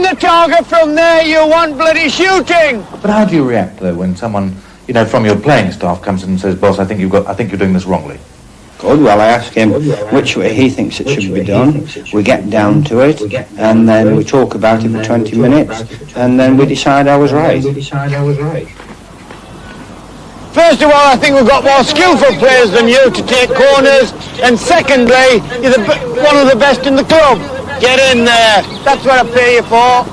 the target from there, you want bloody shooting. But how do you react though when someone, from your playing staff comes in and says, "Boss, I think you're doing this wrongly"? Good. Well, I ask him which way he thinks it should be done. We get down to it, and then we talk about it for 20 minutes, and then we decide I was right. First of all, I think we've got more skillful players than you to take corners, and secondly, you're one of the best in the club. Get in there. That's what I pay you for.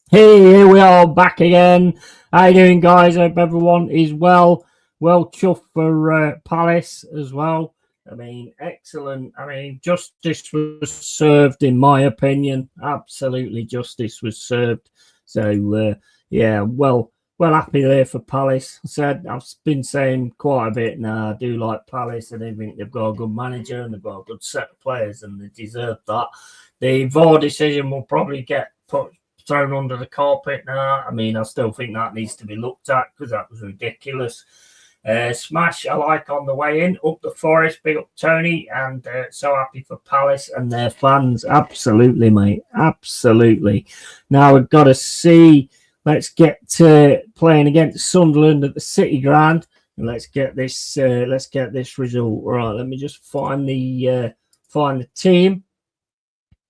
Hey, here we are back again. How you doing, guys? Hope everyone is well. Well chuffed for Palace as well. I mean, excellent. I mean, justice was served, in my opinion. Absolutely, justice was served. So, yeah, well happy there for Palace. I've been saying quite a bit now. I do like Palace, and I think they've got a good manager and they've got a good set of players, and they deserve that. The VAR decision will probably get thrown under the carpet now. I mean, I still think that needs to be looked at because that was ridiculous. Smash, I like on the way in. Up the Forest, big up Tony, and so happy for Palace and their fans. Absolutely, mate. Absolutely. Now we've got to see. Let's get to playing against Sunderland at the City Ground, and let's get this result. Right, let me just find the team.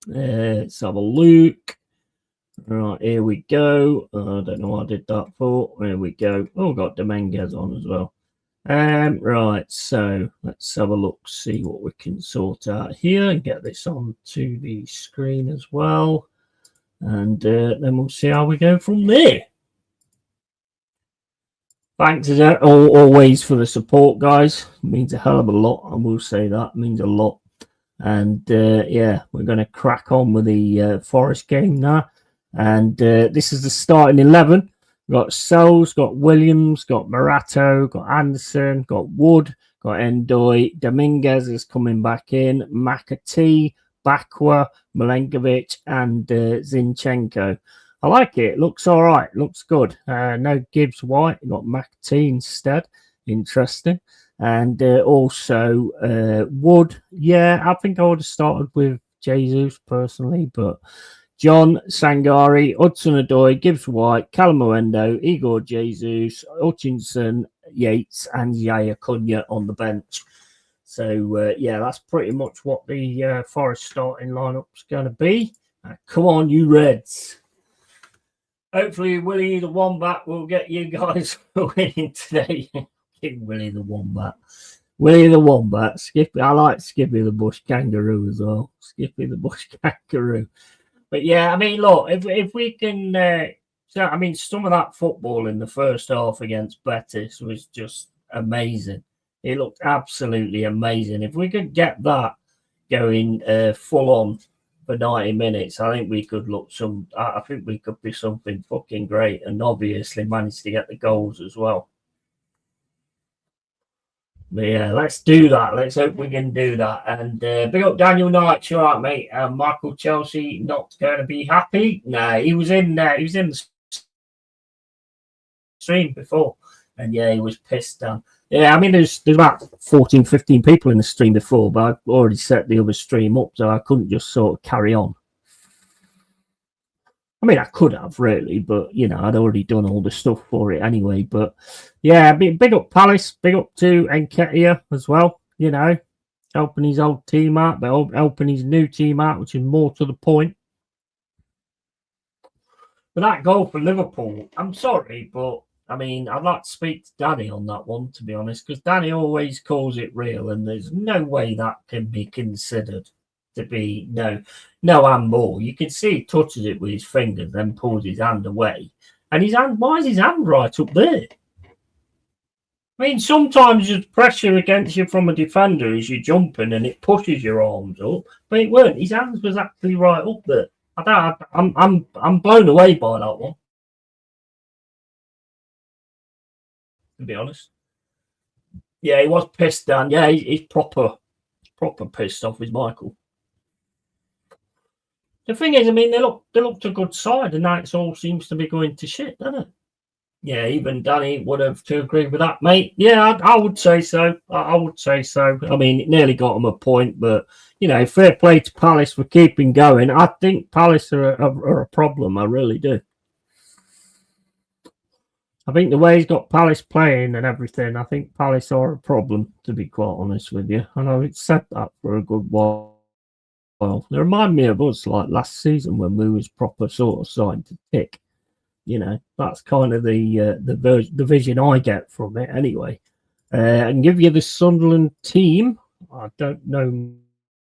Let's have a look. Right, here we go. I don't know what I did that for. There we go. Oh, got Dominguez on as well. Right, so let's have a look, see what we can sort out here and get this on to the screen as well. And then we'll see how we go from there. Thanks as always for the support, guys. It means a hell of a lot. I will say that. It means a lot. And yeah, we're going to crack on with the Forest game now. And this is the starting 11. We've got Sells, got Williams, got Morato, got Anderson, got Wood, got Endoy. Dominguez is coming back in. McAtee, Bakwa, Milenkovic, and Zinchenko. I like it. Looks all right. Looks good. No Gibbs White. We've got McAtee instead. Interesting. And also Wood. Yeah, I think I would have started with Jesus personally, but John, Sangari, Hudson-Odoi, Gibbs White, Calamuendo, Igor Jesus, Hutchinson, Yates, and Yaya Cunha on the bench. So, yeah, that's pretty much what the Forest starting lineup's going to be. Come on, you Reds. Hopefully, Willie the Wombat will get you guys winning today. Willie the Wombat. Willie the Wombat. Skippy. I like Skippy the Bush Kangaroo as well. Skippy the Bush Kangaroo. But yeah, I mean, look, if we can, so I mean, some of that football in the first half against Betis was just amazing. It looked absolutely amazing. If we could get that going full on for 90 minutes, I think we could look I think we could be something fucking great, and obviously manage to get the goals as well. But yeah, let's do that. Let's hope we can do that. And big up Daniel Knight, you all right, mate? Michael Chelsea not going to be happy. No, he was in the stream before, and yeah, he was pissed down. Yeah, I mean, there's about 14, 15 people in the stream before, but I already set the other stream up, so I couldn't just sort of carry on. I mean, I could have, really, but, I'd already done all the stuff for it anyway. But, yeah, big up Palace, big up to Nketiah as well, helping his old team out, but helping his new team out, which is more to the point. But that goal for Liverpool, I'm sorry, but, I mean, I'd like to speak to Danny on that one, to be honest, because Danny always calls it real, and there's no way that can be considered. to be no handball. You can see he touches it with his fingers, then pulls his hand away. And his hand, why is his hand right up there? I mean, sometimes there's pressure against you from a defender as you're jumping and it pushes your arms up, but it weren't. His hands was actually right up there. I'm blown away by that one, to be honest. Yeah, he was pissed, Dan. Yeah, he's proper pissed off with Michael. The thing is, I mean, they looked a good side, and now it all seems to be going to shit, doesn't it? Yeah, even Danny would have to agree with that, mate. Yeah, I would say so. I would say so. I mean, it nearly got him a point, but, you know, fair play to Palace for keeping going. I think Palace are a problem. I really do. I think the way he's got Palace playing and everything, I think Palace are a problem, to be quite honest with you. And I've said that for a good while. They remind me of us, like last season when we was proper sort of starting to tick. You know, that's kind of the vision I get from it anyway. And give you the Sunderland team. I don't know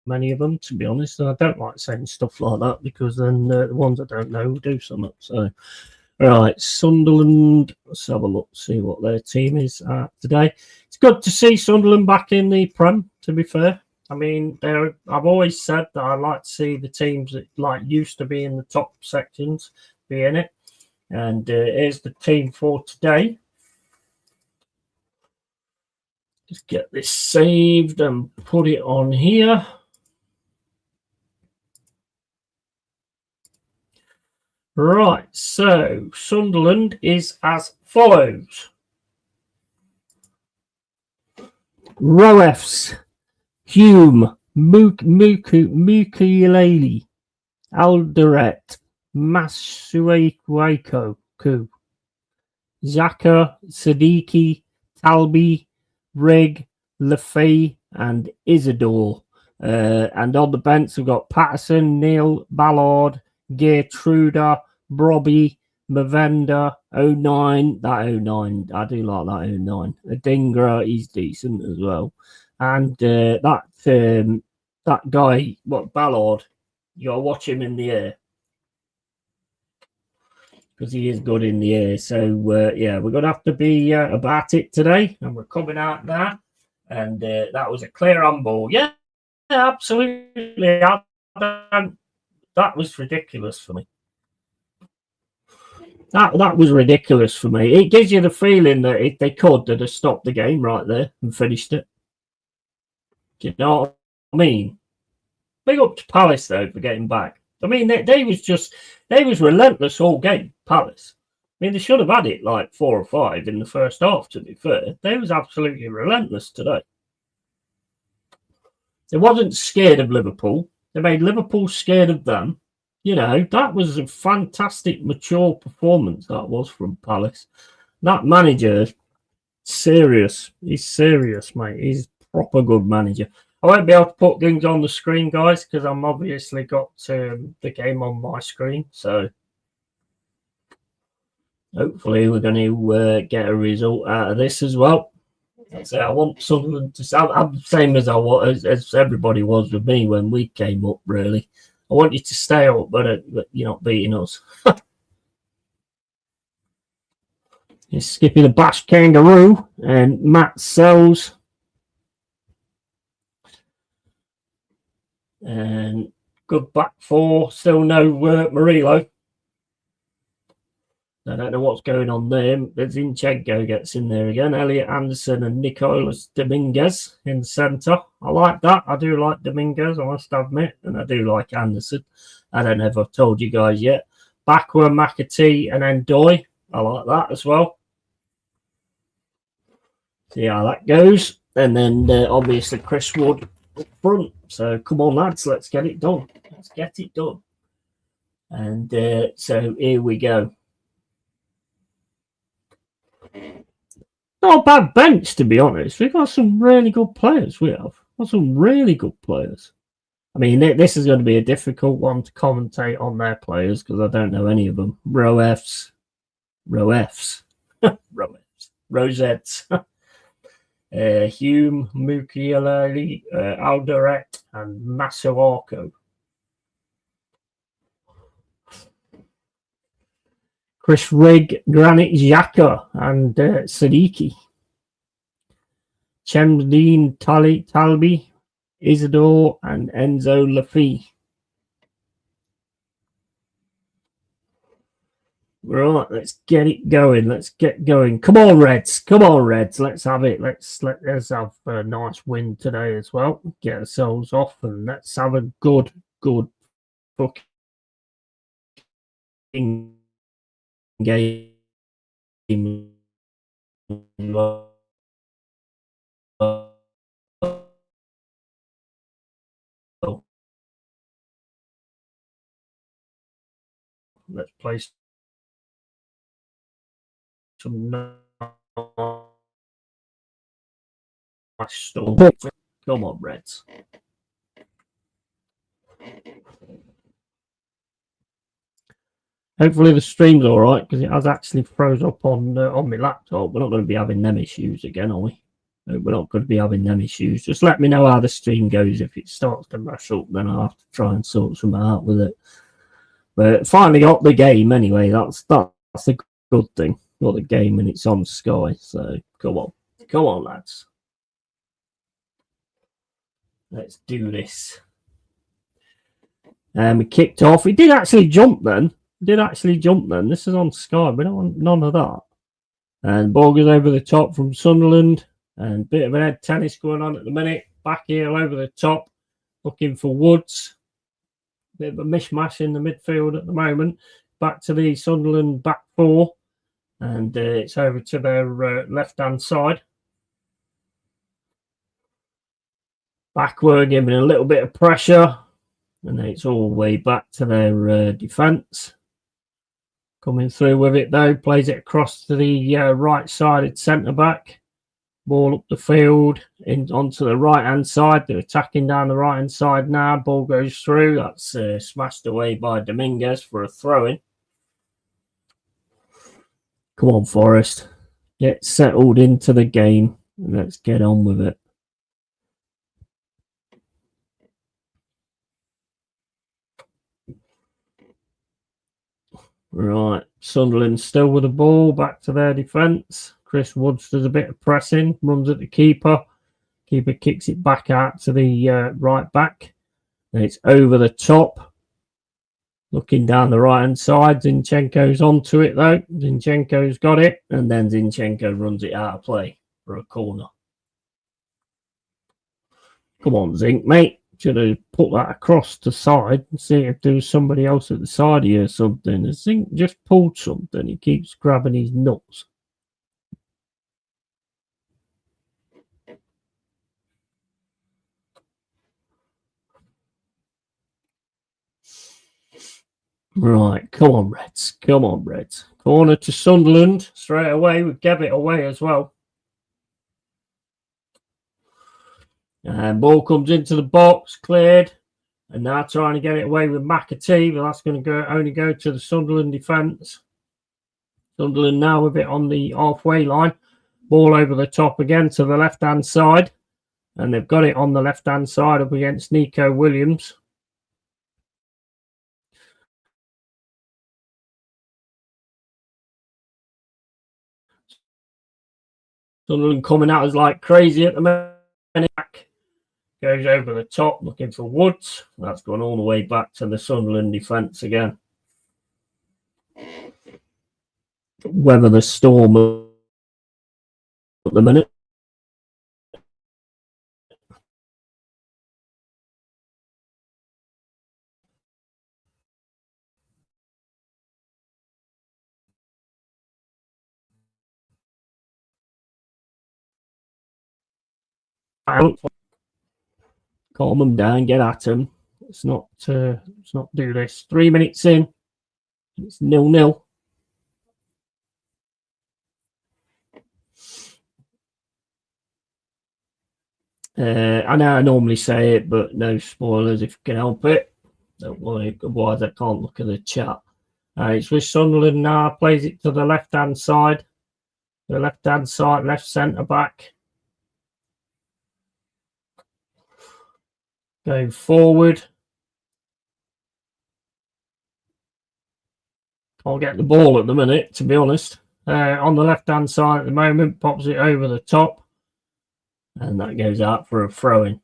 many of them, to be honest. And I don't like saying stuff like that because then the ones I don't know do something. So, right, Sunderland. Let's have a look, see what their team is today. It's good to see Sunderland back in the Prem, to be fair. I mean, I've always said that I like to see the teams that like used to be in the top sections be in it. And here's the team for today. Just get this saved and put it on here. Right, so Sunderland is as follows. Roefs, Hume, Mukulele, Alderete, Masueko, Xhaka, Siddiqui, Talbi, Rigg, Lefay, and Isidore. And on the bench, we've got Patterson, Neil, Ballard, Gertruda, Brobby, Mavenda, 09. That 09, I do like that 09. Adingra, he's decent as well. And that guy, Ballard, you got to watch him in the air. Because he is good in the air. So, yeah, we're going to have to be about it today. And we're coming out now. And that was a clear handball. Yeah, absolutely. That was ridiculous for me. That was ridiculous for me. It gives you the feeling that if they could, they'd have stopped the game right there and finished it. Do you know what I mean? Big up to Palace, though, for getting back. I mean, they was relentless all game, Palace. I mean, they should have had it like 4 or 5 in the first half, to be fair. They was absolutely relentless today. They wasn't scared of Liverpool. They made Liverpool scared of them. You know, that was a fantastic, mature performance, that was, from Palace. That manager, serious. He's serious, mate. He's a proper good manager. I won't be able to put things on the screen, guys, because I'm obviously got the game on my screen. So hopefully we're going to get a result out of this as well. So I want Sunderland to sound. I'm the same as as everybody was with me when we came up. Really, I want you to stay up, but you're not beating us. It's Skippy the Bash Kangaroo and Matt Sells. And good back 4. Still no Murillo. I don't know what's going on there. Zinchenko gets in there again. Elliot Anderson and Nicolas Dominguez in the centre. I like that. I do like Dominguez, I must admit. And I do like Anderson. I don't know if I've told you guys yet. Backward, McAtee and then Doy. I like that as well. See how that goes. And then obviously Chris Wood up front. So come on, lads, let's get it done. Let's get it done. And so here we go. Not a bad bench, to be honest. We've got some really good players. We have got some really good players. I mean, this is going to be a difficult one to commentate on their players because I don't know any of them. Rosettes. Hume, Mukiele, Alderete, and Masuako. Chris Rigg, Granit Xhaka, and Sadiki. Chemdine Talbi, Isidore, and Enzo Lafie. Right, let's get it going. Let's get going. Come on, Reds. Come on, Reds. Let's have it. Let's have a nice win today as well. Get ourselves off and let's have a good fucking game. Let's play some nice stuff. Come on, Reds. Hopefully the stream's all right because it has actually froze up on my laptop. We're not going to be having them issues again, are we? We're not going to be having them issues. Just let me know how the stream goes. If it starts to mash up, then I'll have to try and sort something out with it. But finally got the game anyway. That's a good thing. Got the game and it's on Sky. So come on, lads. Let's do this. We kicked off. We did actually jump then. This is on Sky. We don't want none of that. And ball goes over the top from Sunderland. And bit of an head tennis going on at the minute. Back heel over the top. Looking for Woods. Bit of a mishmash in the midfield at the moment. Back to the Sunderland back four. And it's over to their left-hand side. Backward, giving a little bit of pressure. And then it's all the way back to their defence. Coming through with it, though. Plays it across to the right-sided centre-back. Ball up the field, onto the right-hand side. They're attacking down the right-hand side now. Ball goes through. That's smashed away by Dominguez for a throw-in. Come on, Forest. Get settled into the game. And let's get on with it. Right, Sunderland still with the ball, back to their defence. Chris Woods does a bit of pressing, runs at the keeper. Keeper kicks it back out to the right back. And it's over the top. Looking down the right-hand side, Zinchenko's onto it though. Zinchenko's got it, and then Zinchenko runs it out of play for a corner. Come on, Zinc, mate. Should have put that across the side and see if there was somebody else at the side here or something. Zinc just pulled something. He keeps grabbing his nuts. Right, come on, Reds. Come on, Reds. Corner to Sunderland straight away. We gave it away as well. And ball comes into the box, cleared. And now trying to get it away with McAtee, but that's going to only go to the Sunderland defence. Sunderland now with it on the halfway line. Ball over the top again to the left-hand side. And they've got it on the left-hand side up against Nico Williams. Sunderland coming out as like crazy at the minute. Goes over the top, looking for Woods. That's gone all the way back to the Sunderland defence again. Weather the storm at the minute. Calm them down, get at them. Let's not do this. 3 minutes in, it's 0-0. I know I normally say it, but no spoilers if you can help it. Don't worry, otherwise I can't look at the chat. It's with Sunderland now. Plays it to the left-hand side. The left-hand side, left centre-back. Going forward. Can't get the ball at the minute, to be honest. On the left-hand side at the moment, pops it over the top. And that goes out for a throw-in.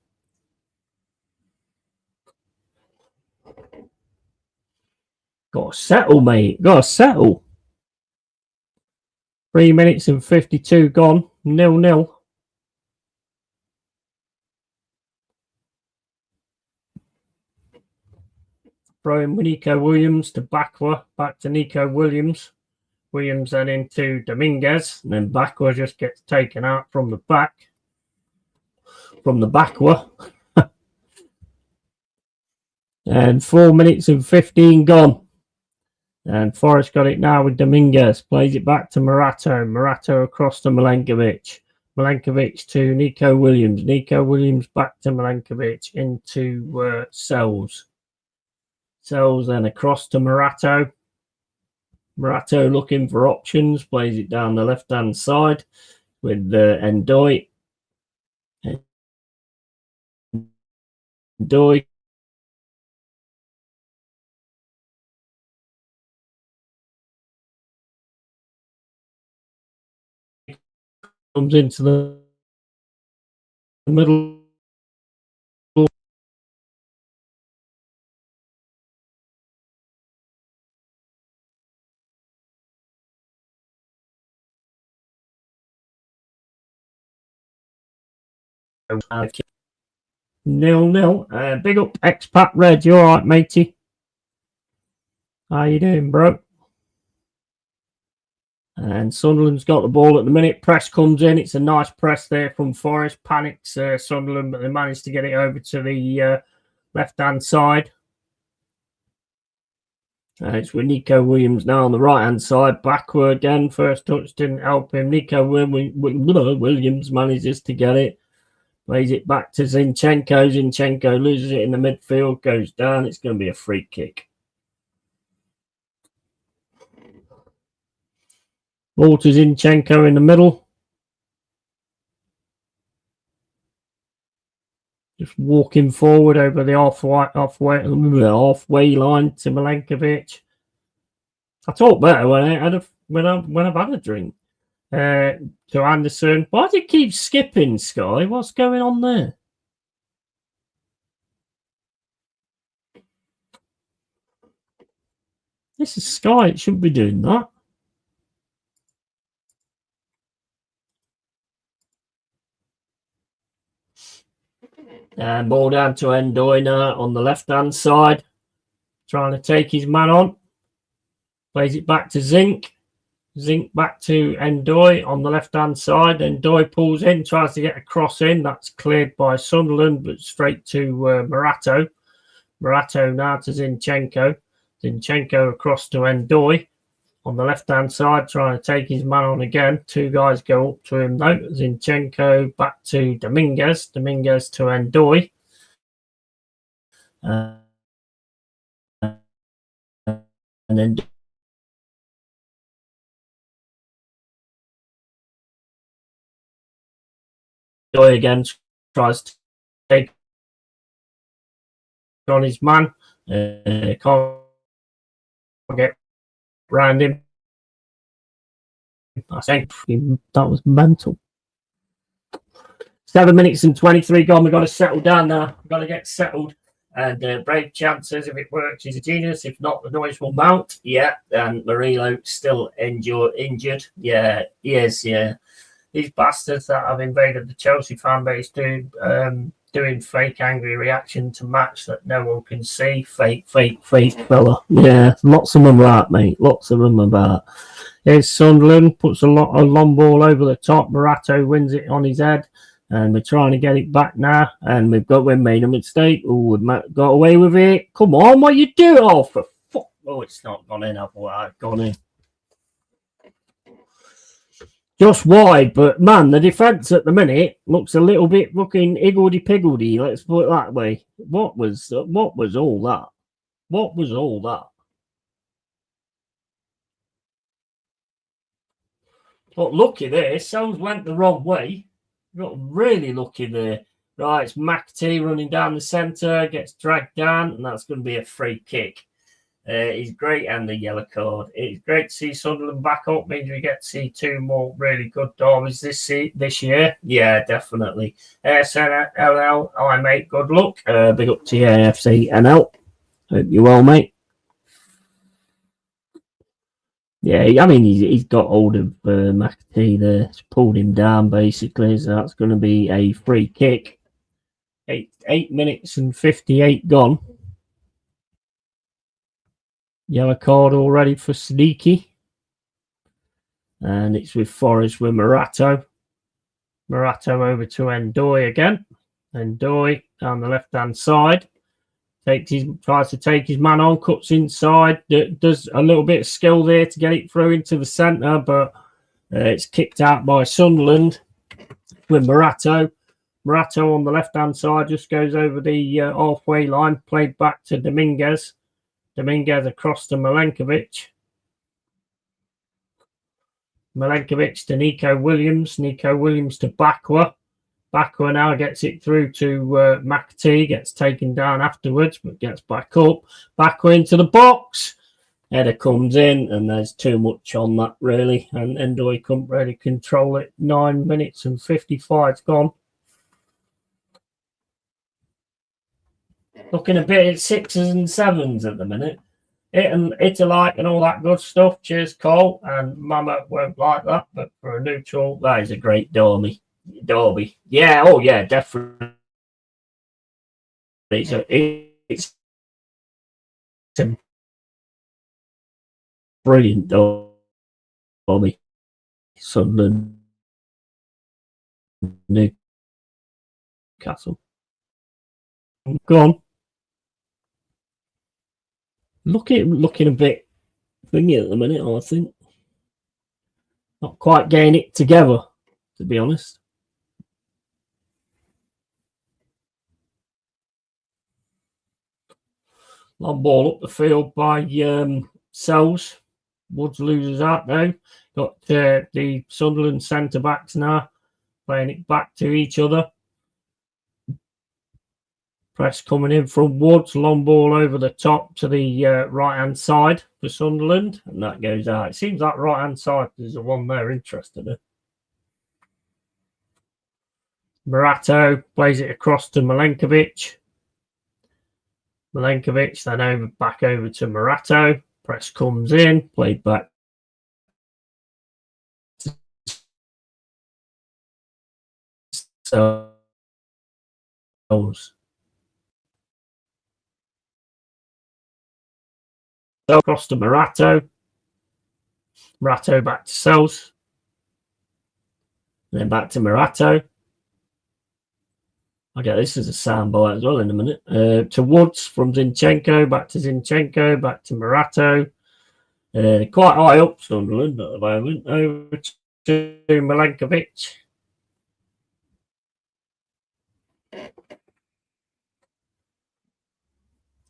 Got to settle, mate. Got to settle. 3 minutes and 52 gone. 0-0. Throwing Nico Williams to Bakwa. Back to Nico Williams. Williams then into Dominguez. And then Bakwa just gets taken out from the back. From the Bakwa. And 4 minutes and 15 gone. And Forest got it now with Dominguez. Plays it back to Morato. Morato across to Milenkovic. Milenkovic to Nico Williams. Nico Williams back to Milenkovic into Sells. Sells then across to Morato. Morato looking for options. Plays it down the left-hand side with Ndoye. Ndoye. Comes into the middle. And 0-0. Big up expat Red. You all right, matey? How you doing, bro? And Sunderland's got the ball at the minute. Press comes in. It's a nice press there from Forest. Panics Sunderland, but they managed to get it over to the left-hand side. It's with Nico Williams now on the right-hand side. Backward again. First touch didn't help him. Nico Williams manages to get it. Plays it back to Zinchenko. Zinchenko loses it in the midfield. Goes down. It's going to be a free kick. Ball to Zinchenko in the middle. Just walking forward over the halfway line to Milenkovic. I talk better when I've had a drink. To Anderson. Why do you keep skipping, Sky? What's going on there? This is Sky. It shouldn't be doing that. And ball down to Ndoye now on the left-hand side. Trying to take his man on. Plays it back to Zink. Zink back to Ndoye on the left-hand side. Ndoye pulls in, tries to get a cross in. That's cleared by Sunderland, but straight to Morato. Morato now to Zinchenko. Zinchenko across to Ndoye. On the left-hand side, trying to take his man on again. Two guys go up to him though. Zinchenko back to Dominguez. Dominguez to Ndoye. And then Ndoye again tries to take on his man. Can't get round him. I think that was mental. 7 minutes and 23 gone. We've got to settle down now. We've got to get settled. And Brave chances, if it works, he's a genius. If not, the noise will mount. Yeah, and Murillo still injured. Yeah, he is, yeah. These bastards that have invaded the Chelsea fan base doing fake angry reaction to match that no one can see. Fake fella. Yeah, lots of them are that, mate. Lots of them are that. Here's Sunderland, puts a long ball over the top. Morato wins it on his head. And we're trying to get it back now. And we've made a mistake. Oh, we've got away with it. Come on, what you do? Oh, for fuck. Oh, it's not gone in. I've gone in. Just wide, but man, the defence at the minute looks a little bit looking higgledy-piggledy. Let's put it that way. What was all that? What was all that? But lucky there, Sells went the wrong way. Got really lucky there. Right, it's McAtee running down the centre, gets dragged down, and that's going to be a free kick. He's great, and the yellow card. It's great to see Sunderland back up. Means we get to see 2 more really good derbies this year. Yeah, definitely. SNL, hi mate, good luck. Big up to you, AFC NL. Hope you're well, mate. Yeah, I mean, he's got hold of McAtee there. It's pulled him down, basically. So that's going to be a free kick. 8 minutes and 58 gone. Yellow card already for Sneaky. And it's with Forest with Morato. Morato over to Ndoye again. Ndoye down the left-hand side. Tries to take his man on, cuts inside. Does a little bit of skill there to get it through into the centre, but it's kicked out by Sunderland with Morato. Morato on the left-hand side just goes over the halfway line, played back to Dominguez. Dominguez across to Milenkovic. Milenkovic to Nico Williams. Nico Williams to Bakwa. Bakwa now gets it through to McAtee. Gets taken down afterwards, but gets back up. Bakwa into the box. Header comes in, and there's too much on that, really. And Ndoye couldn't really control it. 9 minutes and 55 gone. Looking a bit at 6s and 7s at the minute. Italike and all that good stuff. Cheers, Cole. And Mama won't like that, but for a neutral, that is a great derby. Yeah, oh yeah, definitely. It's a brilliant derby. Sunderland, Newcastle. Go on. Looking a bit thingy at the minute, I think. Not quite getting it together, to be honest. Long ball up the field by Sells. Woods loses out now. Got the Sunderland centre backs now playing it back to each other. Press coming in from Woods, long ball over the top to the right-hand side for Sunderland, and that goes out. It seems like right-hand side is the one they're interested in. Morato plays it across to Milenkovic. Milenkovic then back over to Morato. Press comes in, played back. So across to Morato. Morato back to Sells. Then back to Morato. I'll get this as a soundbite as well in a minute. To Woods from Zinchenko. Back to Zinchenko. Back to Morato. Quite high up Sunderland at the moment. Over to Milenkovic.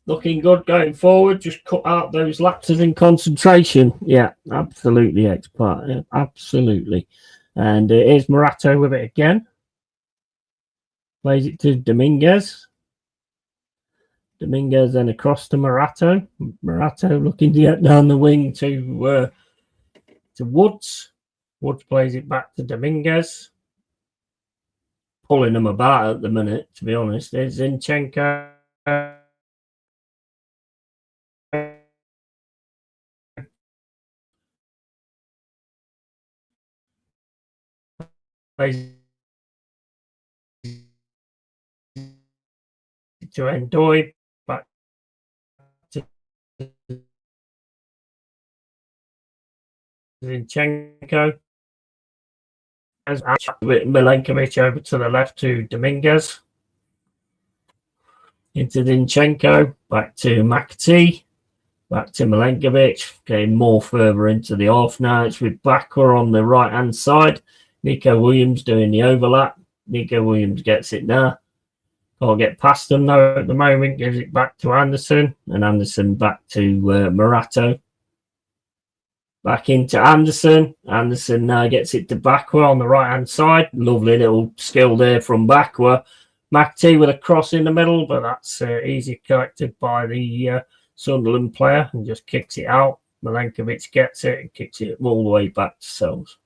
Looking good going forward. Just cut out those lapses in concentration. Yeah, absolutely, expert. Yeah, absolutely. And here's Morato with it again. Plays it to Dominguez. Dominguez then across to Morato. Morato looking to get down the wing to Woods. Woods plays it back to Dominguez. Pulling them about at the minute, to be honest. There's Zinchenko. Plays to Ndoye, back to Zinchenko. As Milenkovic over to the left to Dominguez. Into Zinchenko, back to McAtee, back to Milenkovic, getting more further into the half now. It's with Bakwa on the right hand side. Nico Williams doing the overlap. Nico Williams gets it now. Can't get past them though at the moment. Gives it back to Anderson. And Anderson back to Morato. Back into Anderson. Anderson now gets it to Bakwa on the right-hand side. Lovely little skill there from Bakwa. McT with a cross in the middle, but that's easy collected by the Sunderland player and just kicks it out. Milenkovic gets it and kicks it all the way back to Sells.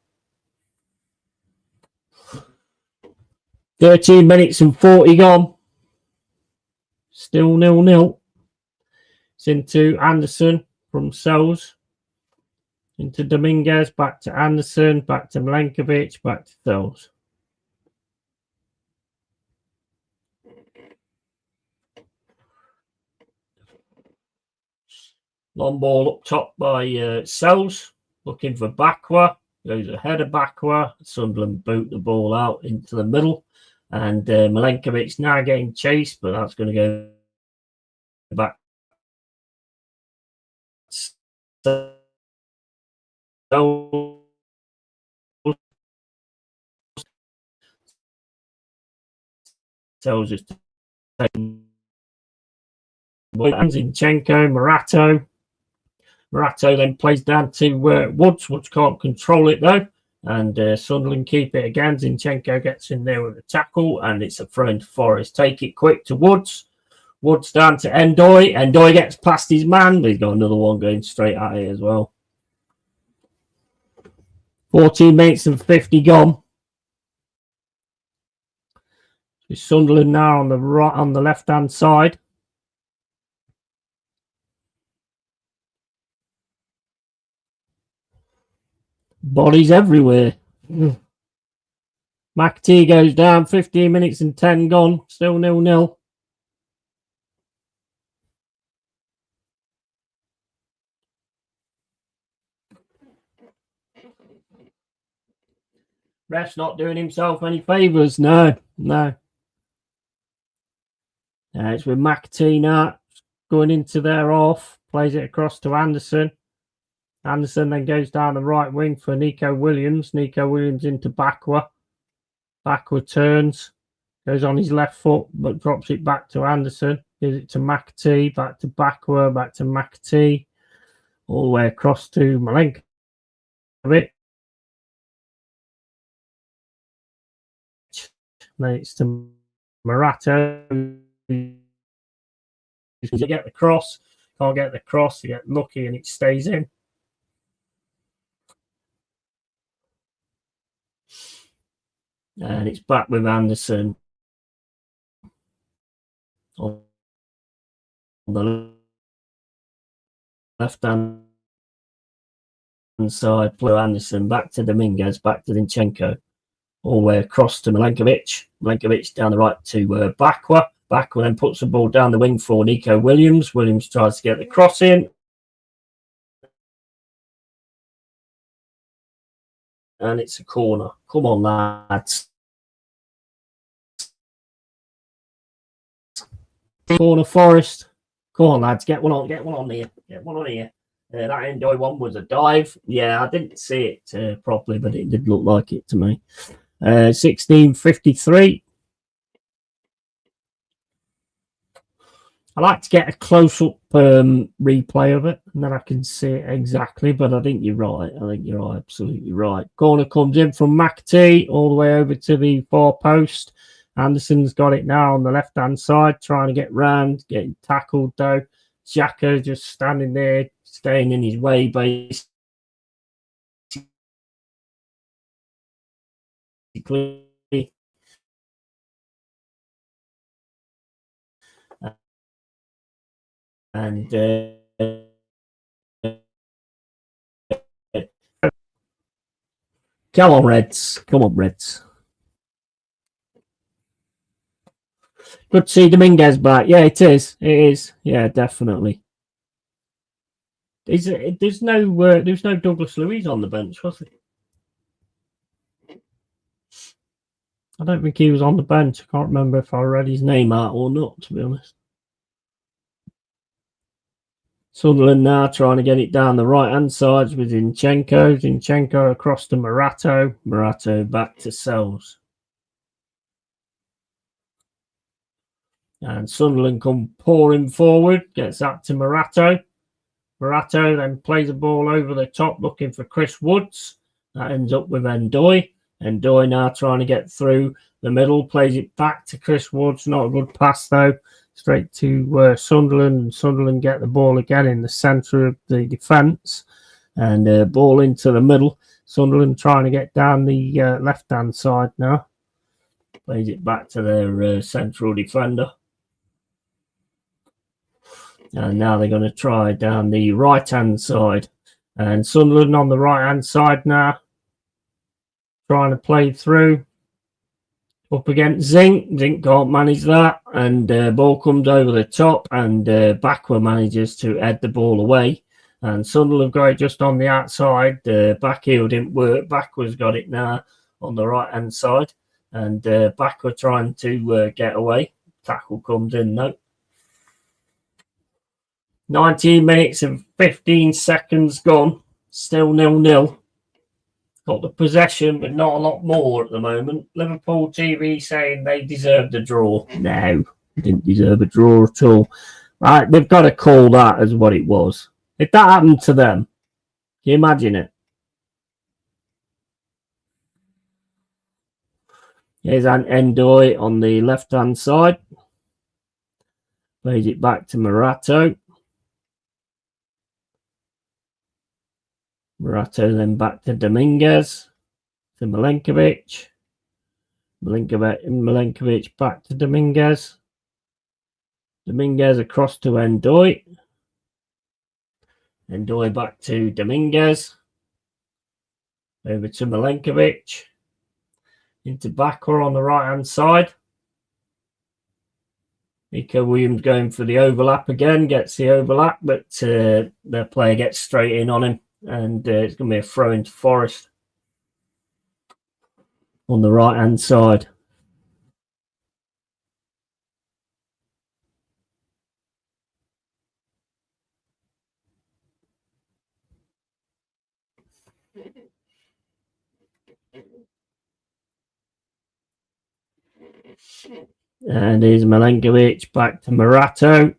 13 minutes and 40 gone. Still 0-0. It's into Anderson from Sells. Into Dominguez, back to Anderson, back to Milenkovic, back to Sells. Long ball up top by Sells, looking for Bakwa. Goes ahead of Bakwa. Sunderland boot the ball out into the middle. And Milenkovic now getting chased, but that's going to go back. Sells is taking Zinchenko, Morato then plays down to Woods. Woods can't control it though. And Sunderland keep it again. Zinchenko gets in there with a tackle, and it's a throw into Forest. Take it quick to Woods. Woods down to Endoy. Endoy gets past his man, but he's got another one going straight at it as well. 14 minutes and 50 gone. It's Sunderland now on the right, on the left-hand side. Bodies everywhere. McT goes down. 15 minutes and 10 gone. Still 0-0. Ref's not doing himself any favours. No. It's with McT now. Going into their off. Plays it across to Anderson. Anderson then goes down the right wing for Nico Williams. Nico Williams into Bakwa. Bakwa turns. Goes on his left foot, but drops it back to Anderson. Gives it to McT. Back to Bakwa. Back to McT. All the way across to Milenkovic. Then it's to Morato. You get the cross. Can't get the cross. You get lucky and it stays in. And it's back with Anderson on the left-hand side. Blue Anderson back to Dominguez, back to Zinchenko. All the way across to Milenkovic. Milenkovic down the right to Bakwa. Bakwa then puts the ball down the wing for Nico Williams. Williams tries to get the cross in. And it's a corner. Come on, lads. Corner Forest. Come on, lads. Get one on here. Get one on here. That Endoy one was a dive. Yeah, I didn't see it properly, but it did look like it to me. 16:53. I like to get a close-up replay of it, and then I can see it exactly. But I think you're right. I think you're absolutely right. Corner comes in from McT all the way over to the far post. Anderson's got it now on the left-hand side, trying to get round, getting tackled though. Xhaka just standing there, staying in his way, basically. And come on, Reds. Come on, Reds. Good to see Dominguez back. Yeah, it is. It is. Yeah, definitely. There's no Douglas Luiz on the bench, was there? I don't think he was on the bench. I can't remember if I read his name out or not, to be honest. Sunderland now trying to get it down the right-hand side with Zinchenko. Zinchenko across to Morato. Morato back to Sells. And Sunderland come pouring forward. Gets that to Morato. Morato then plays the ball over the top looking for Chris Woods. That ends up with Endoy. And Doy now trying to get through the middle, plays it back to Chris Woods. Not a good pass though. Straight to Sunderland. And Sunderland get the ball again in the centre of the defence. And ball into the middle. Sunderland trying to get down the left-hand side now. Plays it back to their central defender. And now they're going to try down the right-hand side. And Sunderland on the right-hand side now. Trying to play through. Up against Zink. Zink can't manage that. And ball comes over the top. And Backward manages to head the ball away. And Sunderland got it just on the outside. Back heel didn't work. Backward's got it now on the right-hand side. And Backward trying to get away. Tackle comes in though. 19 minutes and 15 seconds gone. Still 0-0. Got the possession, but not a lot more at the moment. Liverpool TV saying they deserved a draw. No, didn't deserve a draw at all. Right, they've got to call that as what it was. If that happened to them, can you imagine it? Here's an Endoy on the left-hand side. Plays it back to Morato. Morato then back to Dominguez. To Milenkovic. Milenkovic back to Dominguez. Dominguez across to Endoy. Endoy back to Dominguez. Over to Milenkovic. Into Backer on the right-hand side. Nico Williams going for the overlap again. Gets the overlap, but the player gets straight in on him. And it's going to be a throw into Forest. On the right-hand side. And here's Milenkovic back to Morato.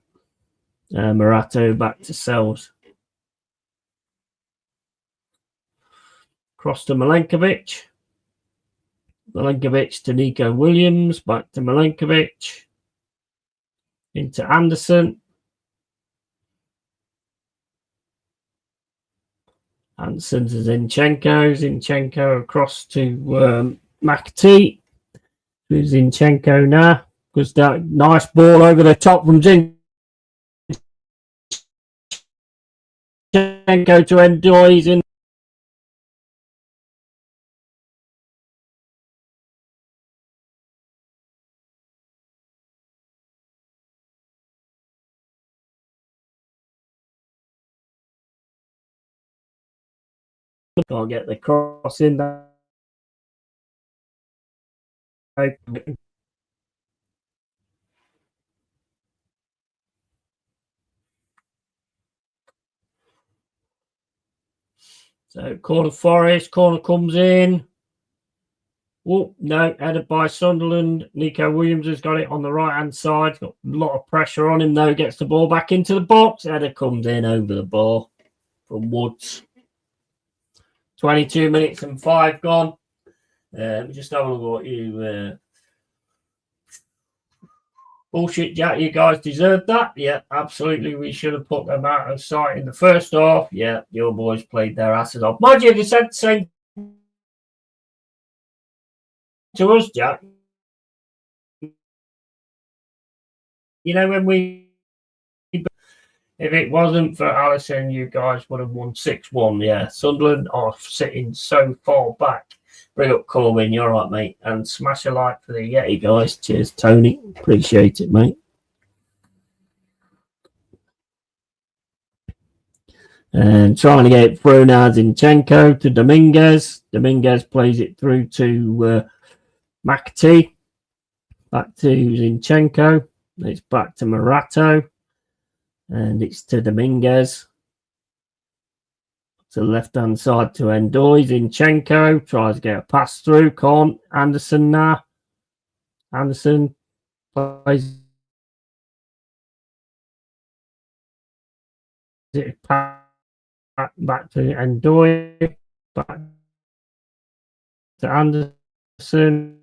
Morato back to Sells. Cross to Milenkovic. Milenkovic to Nico Williams. Back to Milenkovic. Into Anderson. Anderson to Zinchenko. Zinchenko across to McAtee. Zinchenko now. Goes that nice ball over the top from Zinchenko to Endoy. He's in. Can't get the cross in there. So corner Forest, corner comes in. Oh, no, headed by Sunderland. Nico Williams has got it on the right-hand side. Got a lot of pressure on him, though. Gets the ball back into the box. Header comes in over the bar from Woods. 22 minutes and 5 gone. Just have a look at you. Bullshit, Jack. You guys deserved that. Yeah, absolutely. We should have put them out of sight in the first half. Yeah, your boys played their asses off. Mind you, they said the same to us, Jack. You know, when if it wasn't for Allison, you guys would have won 6-1. Yeah, Sunderland are sitting so far back. Bring up Corwin, you're right, mate. And smash a like for the Yeti, guys. Cheers, Tony. Appreciate it, mate. And trying to get it through now, Zinchenko to Dominguez. Dominguez plays it through to McAtee. Back to Zinchenko. It's back to Morato. And it's to Dominguez. To the left-hand side to Endoy. Zinchenko tries to get a pass through. Can't. Anderson now. Anderson plays it back to Endoy. Back to Anderson.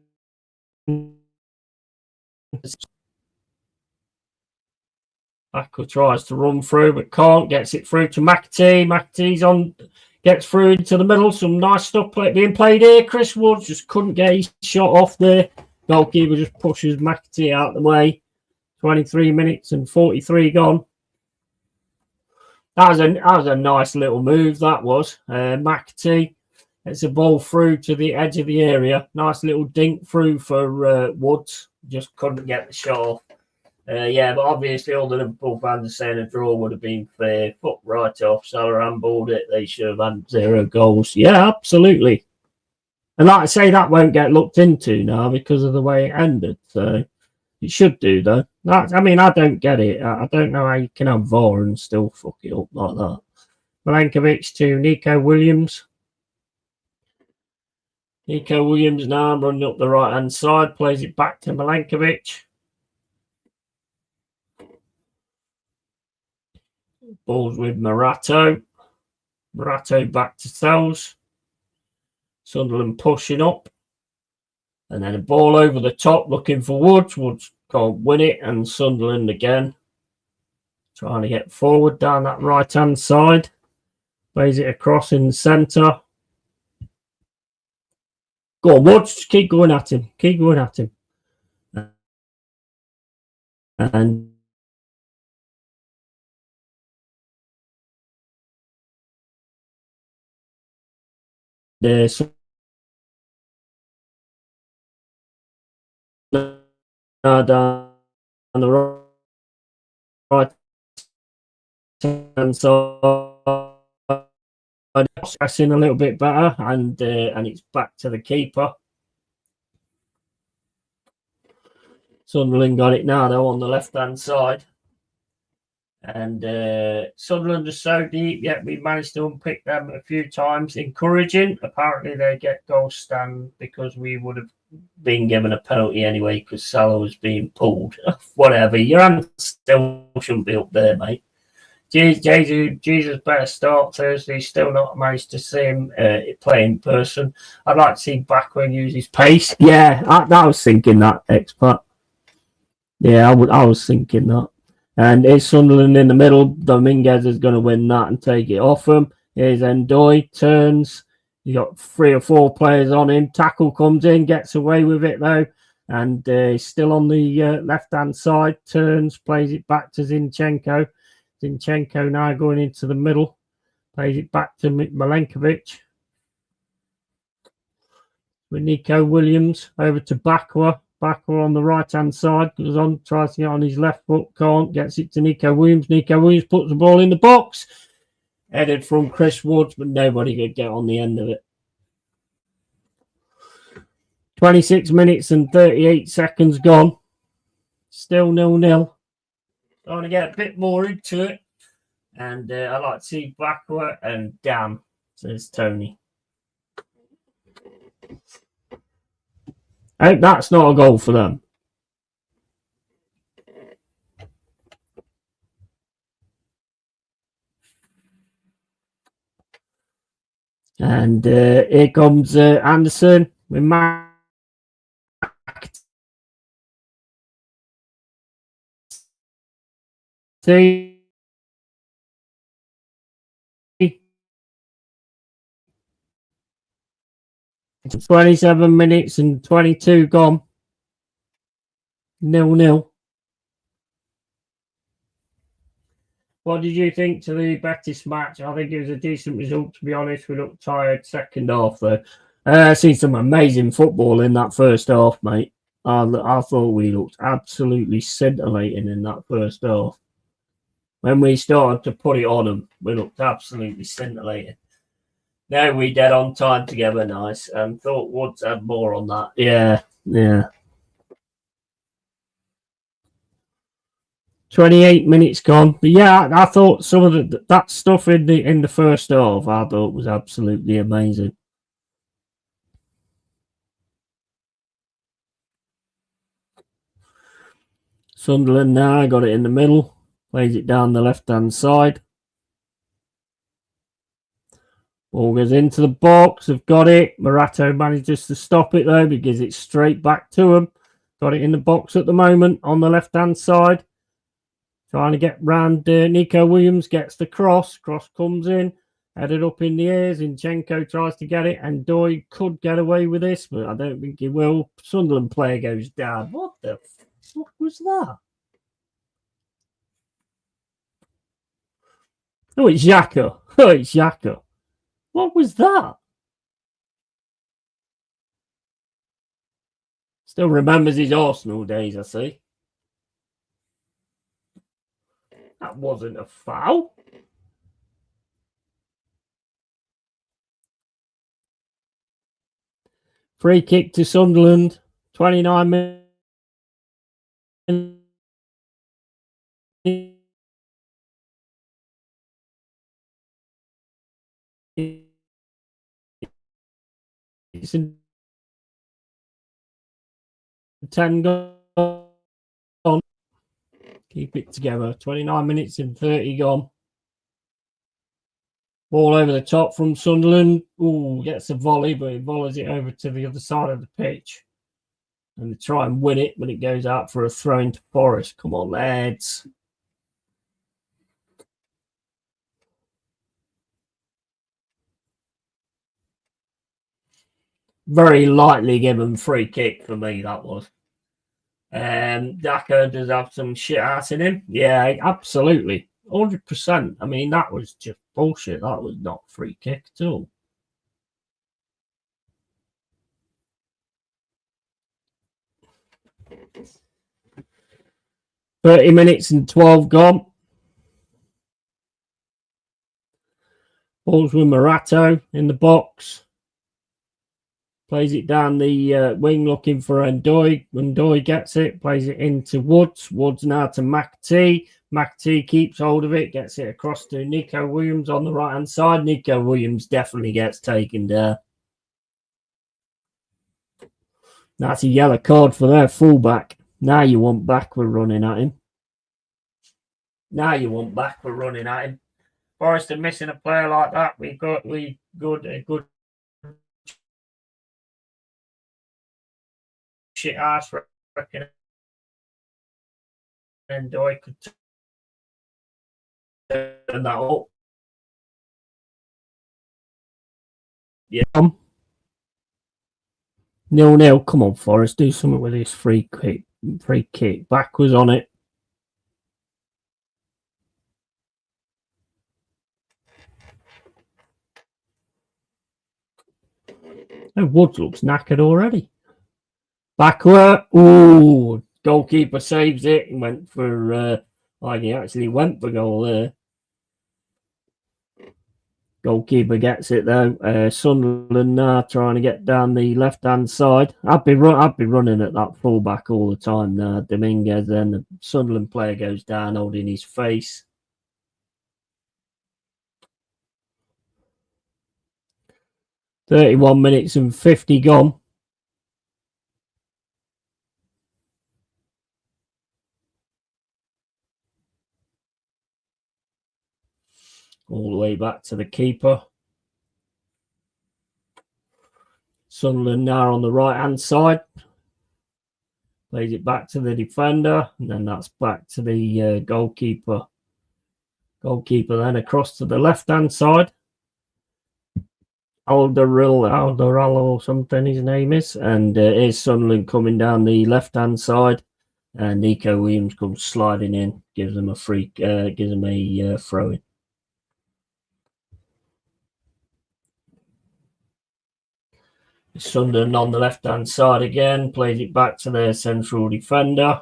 Backer tries to run through but can't. Gets it through to McAtee. McAtee's on. Gets through into the middle. Some nice stuff being played here. Chris Woods just couldn't get his shot off there. Goalkeeper just pushes McAtee out the way. 23 minutes and 43 gone. That was a nice little move, that was. McAtee gets a ball through to the edge of the area. Nice little dink through for Woods. Just couldn't get the shot off. Yeah, but obviously all the Liverpool fans are saying a draw would have been fair. Fuck right off. Salah handballed it. They should have had 0 goals. Yeah, absolutely. And like I say, that won't get looked into now because of the way it ended. So it should do, though. I mean, I don't get it. I don't know how you can have VAR and still fuck it up like that. Milenkovic to Nico Williams. Nico Williams now running up the right-hand side. Plays it back to Milenkovic. Balls with Morato. Morato back to Sells. Sunderland pushing up. And then a ball over the top looking for Woods. Woods can't win it. And Sunderland again. Trying to get forward down that right-hand side. Plays it across in the centre. Go on, Woods. Keep going at him. Keep going at him. And there's down the right hand side, pressing a little bit better, and it's back to the keeper. Sunderland got it now, though, on the left hand side. And Sunderland are so deep, yet we managed to unpick them a few times. Encouraging. Apparently, they get goal stand because we would have been given a penalty anyway because Salah was being pulled. Whatever. Your hand still shouldn't be up there, mate. Jesus better start Thursday. Still not managed to see him play in person. I'd like to see Backwell use his pace. Yeah, I was thinking that, expat. Yeah, I was thinking that. And here's Sunderland in the middle. Dominguez is going to win that and take it off him. Here's Ndoye, turns. You got 3 or 4 players on him. Tackle comes in, gets away with it though. And he's still on the left-hand side. Turns, plays it back to Zinchenko. Zinchenko now going into the middle. Plays it back to Milenkovic. With Nico Williams over to Bakwa. Bakwa on the right-hand side. Goes on, tries to get on his left foot. Can't. Gets it to Nico Williams. Nico Williams puts the ball in the box. Headed from Chris Woods, but nobody could get on the end of it. 26 minutes and 38 seconds gone. Still 0-0. Trying to get a bit more into it. And I like to see Bakwa and damn, says Tony. I hope that's not a goal for them. And here comes Anderson with McAtee. 27 minutes and 22 gone. 0-0. What did you think to the Betis match? I think it was a decent result, to be honest. We looked tired second half, though. Seen some amazing football in that first half, mate. I thought we looked absolutely scintillating in that first half. When we started to put it on them, we looked absolutely scintillating. Now we dead on time together, nice. And thought Woods had more on that. Yeah. 28 minutes gone. But yeah, I thought some of that stuff in the first half, I thought was absolutely amazing. Sunderland now got it in the middle. Plays it down the left-hand side. Ball goes into the box. They've got it. Morato manages to stop it though because it's straight back to him. Got it in the box at the moment on the left-hand side. Trying to get round Nico Williams. Gets the cross. Cross comes in. Headed up in the air. Zinchenko tries to get it. And Doy could get away with this, but I don't think he will. Sunderland player goes down. What the fuck was that? Oh, it's Xhaka. Oh, it's Xhaka. What was that? Still remembers his Arsenal days, I see. That wasn't a foul. Free kick to Sunderland. 29 minutes. It's in 10 gone. Keep it together. 29 minutes and 30 gone. Ball over the top from Sunderland. Ooh, gets a volley, but he volleys it over to the other side of the pitch. And they try and win it, but it goes out for a throw into Forest. Come on, lads. Very lightly given free kick for me, that was. Daka does have some shit ass in him. Yeah, absolutely. 100%. I mean, that was just bullshit. That was not free kick at all. $30 minutes and 12 gone. Ball's with Morato in the box. Plays it down the wing looking for Ndoye. Ndoye gets it, plays it into Woods. Woods now to McAtee. McAtee keeps hold of it, gets it across to Nico Williams on the right-hand side. Nico Williams definitely gets taken down. That's a yellow card for their fullback. Now you want backward running at him. Forest are missing a player like that. A good shit ass reckon. And Ndoye could turn that up. Yeah. 0-0. Come on, Forest. Do something with this free kick. Backwards on it. Oh, Woods looks knackered already. Backward. Ooh. Goalkeeper saves it and went for he actually went for goal there. Goalkeeper gets it though. Sunderland now trying to get down the left-hand side. I'd be running at that fullback all the time now. Dominguez, then the Sunderland player goes down holding his face. $31 minutes and 50 gone. All the way back to the keeper. Sunderland now on the right-hand side. Plays it back to the defender. And then that's back to the goalkeeper. Goalkeeper then across to the left-hand side. Alderallo or something his name is. And here's Sunderland coming down the left-hand side. And Nico Williams comes sliding in. Gives them a throw-in. Sunderland on the left-hand side again, plays it back to their central defender.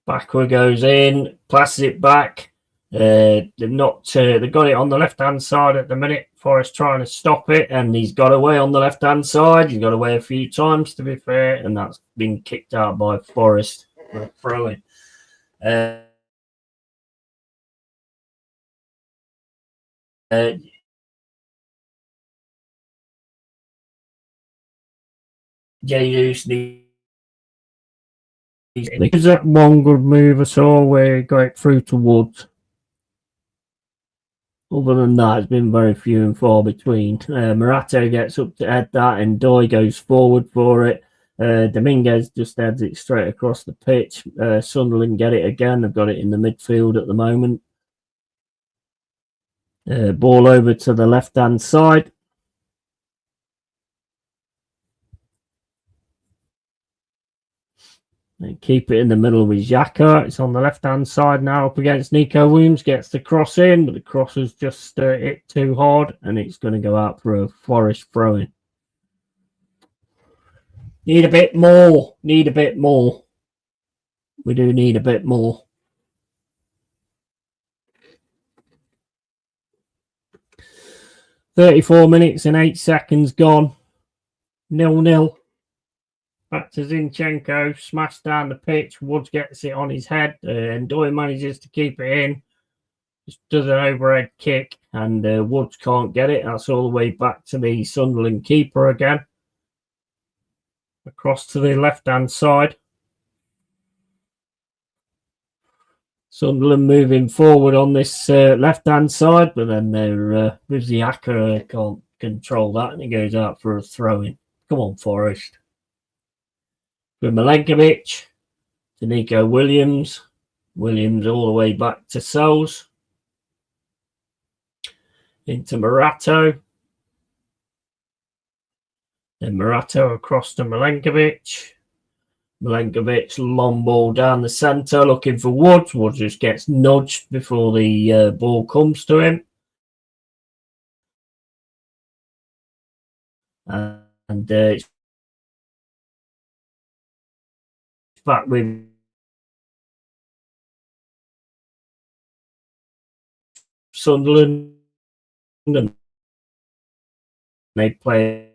Backward goes in, passes it back. They've got it on the left-hand side at the minute. Forest trying to stop it, and he's got away on the left-hand side. He's got away a few times, to be fair, and that's been kicked out by Forest for a throw-in. Jesus needs that one good move I saw where he got it through to Woods. Other than that, it's been very few and far between. Morato gets up to head that, and Doy goes forward for it. Dominguez just heads it straight across the pitch. Sunderland get it again. They've got it in the midfield at the moment. Ball over to the left-hand side. And keep it in the middle with Xhaka. It's on the left-hand side now up against Nico Williams. Gets the cross in, but the cross has just hit too hard, and it's going to go out for a Forest throw-in. Need a bit more. Need a bit more. We do need a bit more. "34 minutes and 8 seconds gone. 0-0. Back to Zinchenko, smashed down the pitch. Woods gets it on his head, and Doyle manages to keep it in. Just does an overhead kick, and Woods can't get it. That's all the way back to the Sunderland keeper again. Across to the left-hand side. Sunderland moving forward on this left-hand side, but then they're Xhaka can't control that, and it goes out for a throw-in. Come on, Forest. With Milenkovic to Nico Williams. Williams all the way back to Souls. Into Morato. Then Morato across to Milenkovic. Milenkovic long ball down the centre looking for Woods. Woods just gets nudged before the ball comes to him. And it's back with Sunderland, and they play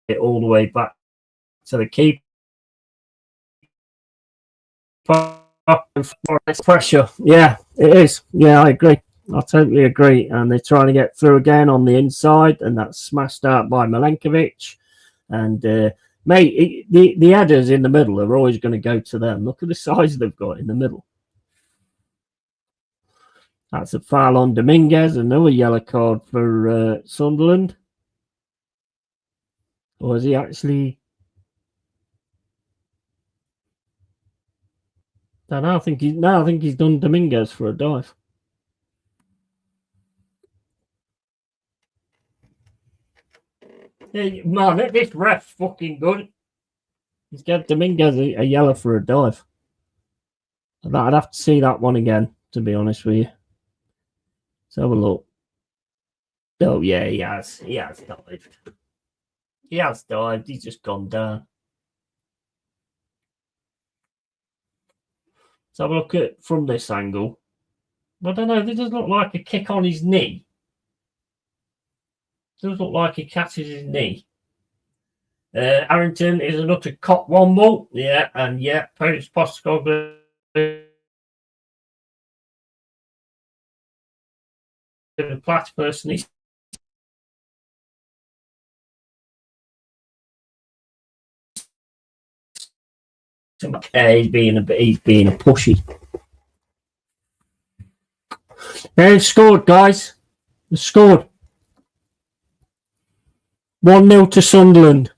it all the way back to the keeper. Pressure, yeah, it is. Yeah, I agree. I totally agree. And they're trying to get through again on the inside, and that's smashed out by Milenkovic. And mate, the headers in the middle are always going to go to them. Look at the size they've got in the middle. That's a foul on Dominguez, another yellow card for Sunderland. Or is he actually? I think he's done Dominguez for a dive. Hey, man, this ref's fucking good. He's got Dominguez a yellow for a dive. I'd have to see that one again, to be honest with you. Let's have a look. Oh yeah, he has dived. He has dived. He's just gone down. Let's have a look at from this angle. I don't know. This does look like a kick on his knee. It does look like he catches his knee. Harrington is an utter cop womble. Yeah, and yeah, Postecoglou. The platypus, and he's being a pushy. They've scored, guys. They've scored. 1-0 to Sunderland.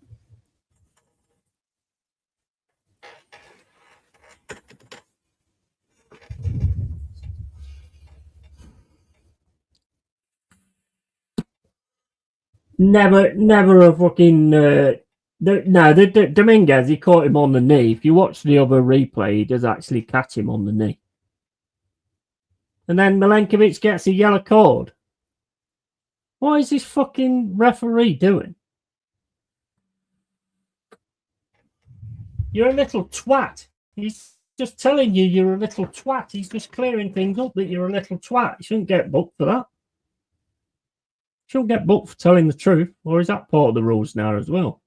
Never a fucking. The Dominguez, he caught him on the knee. If you watch the other replay, he does actually catch him on the knee. And then Milenkovic gets a yellow card. What is this fucking referee doing? You're a little twat. He's just telling you you're a little twat. He's just clearing things up that you're a little twat. You shouldn't get booked for that. Shouldn't get booked for telling the truth. Or is that part of the rules now as well?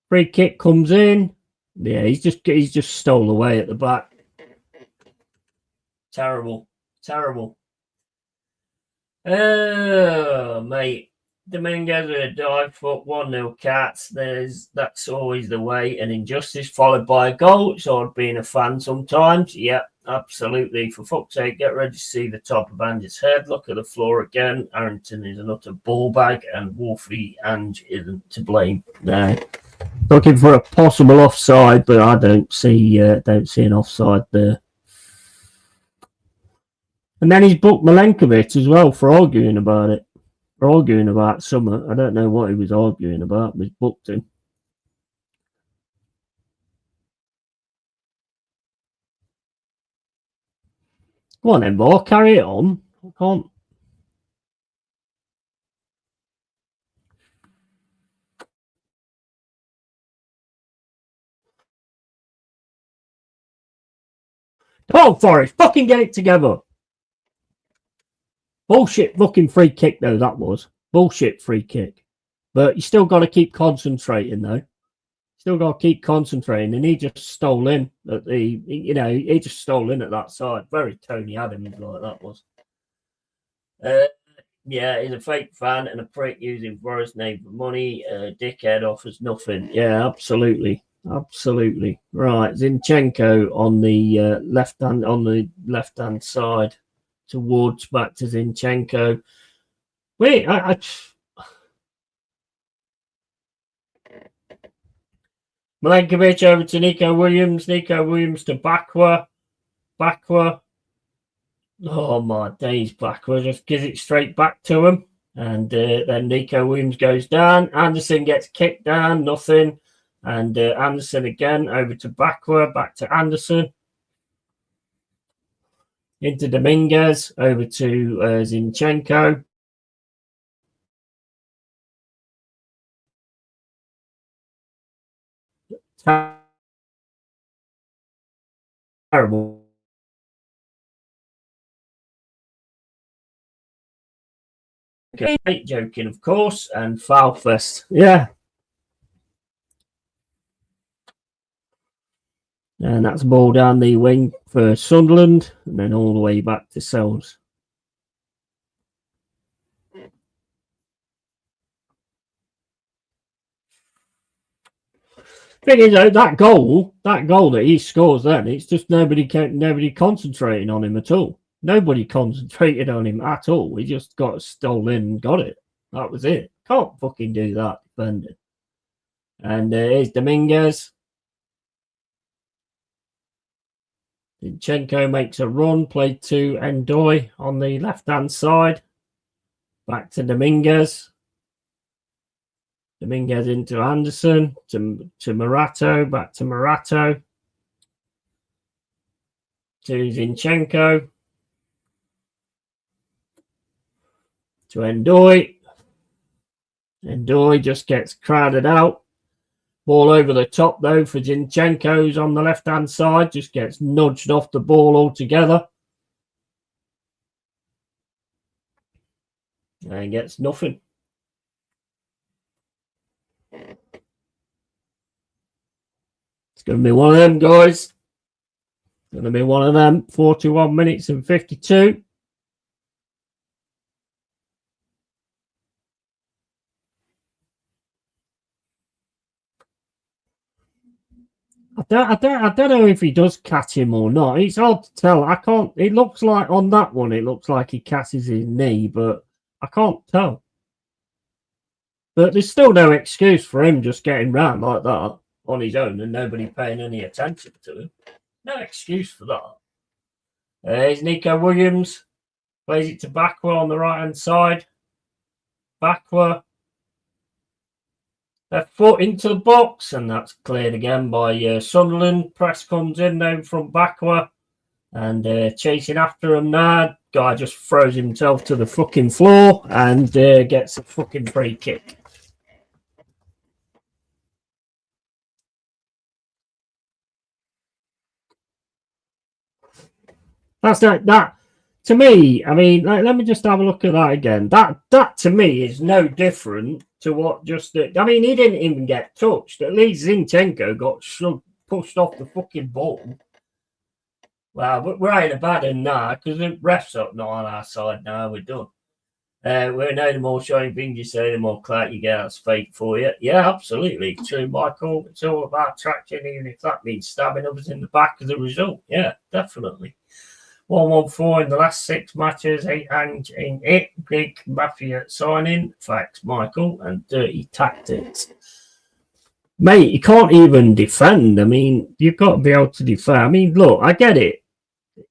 Free kick comes in. Yeah, he's just stole away at the back. Terrible. Oh, mate. Dominguez with a dive foot, 1-0 Cats. That's always the way. An injustice followed by a goal. It's odd being a fan sometimes. Yeah, absolutely. For fuck's sake, get ready to see the top of Ange's head. Look at the floor again. Arrington is an utter ball bag, and Wolfie Ange isn't to blame. No. Looking for a possible offside, but I don't see an offside there. And then he's booked Milenkovic as well for arguing about it. Arguing about something. I don't know what he was arguing about, but he's booked him. Come on then, boy, carry it on. I can't. Come on, Forrest, fucking get it together. Bullshit fucking free kick, though, that was. Bullshit free kick. But you still got to keep concentrating, though. Still got to keep concentrating. And he just stole in at he just stole in at that side. Very Tony Adams like that was. Yeah, he's a fake fan and a prick using Forrest's name for money. Dickhead offers nothing. Yeah, absolutely. Absolutely. Right. Zinchenko on the left hand side. Towards back to Zinchenko. Wait, Milenkovic over to Nico Williams. Nico Williams to Bakwa. Oh my days, Bakwa just gives it straight back to him. And then Nico Williams goes down. Anderson gets kicked down, nothing. And Anderson again over to Bakwa, back to Anderson. Into Dominguez, over to Zinchenko. Terrible. Okay, joking, of course, and foul fest. Yeah. And that's ball down the wing for Sunderland, and then all the way back to Sells. Thing is, though, that goal that he scores, then it's just nobody concentrating on him at all. Nobody concentrated on him at all. He just got stolen and got it. That was it. Can't fucking do that, defending. And here's Dominguez. Zinchenko makes a run, played to Endoy on the left-hand side. Back to Dominguez. Dominguez into Anderson, to Morato, back to Morato. To Zinchenko. To Endoy. Endoy just gets crowded out. Ball over the top, though, for Zinchenko's on the left-hand side. Just gets nudged off the ball altogether. And gets nothing. It's going to be one of them, guys. It's going to be one of them. 41 minutes and 52. I don't know if he does catch him or not. It's hard to tell. I can't. It looks like on that one, it looks like he catches his knee, but I can't tell. But there's still no excuse for him just getting round like that on his own and nobody paying any attention to him. No excuse for that. Here's Nico Williams. Plays it to Bakwa on the right-hand side. Bakwa. Left foot into the box, and that's cleared again by Sunderland. Press comes in now from Bakwa, and chasing after him now. Guy just throws himself to the fucking floor and gets a fucking free kick. That's that. To me, I mean, let me just have a look at that again. That to me is no different to what just. I mean, he didn't even get touched. At least Zinchenko got pushed off the fucking ball. Well, we're in a bad end now because the refs up not on our side now. We're done. We know the more shiny things you say, the more clout you get. That's fake for you. Yeah, absolutely. True, Michael. It's all about traction, even if that means stabbing others in the back as a result. Yeah, definitely. 114 in the last 6 matches, 8 hands in it. Big mafia signing. Facts, Michael. And dirty tactics. Mate, you can't even defend. I mean, you've got to be able to defend. I mean, look, I get it.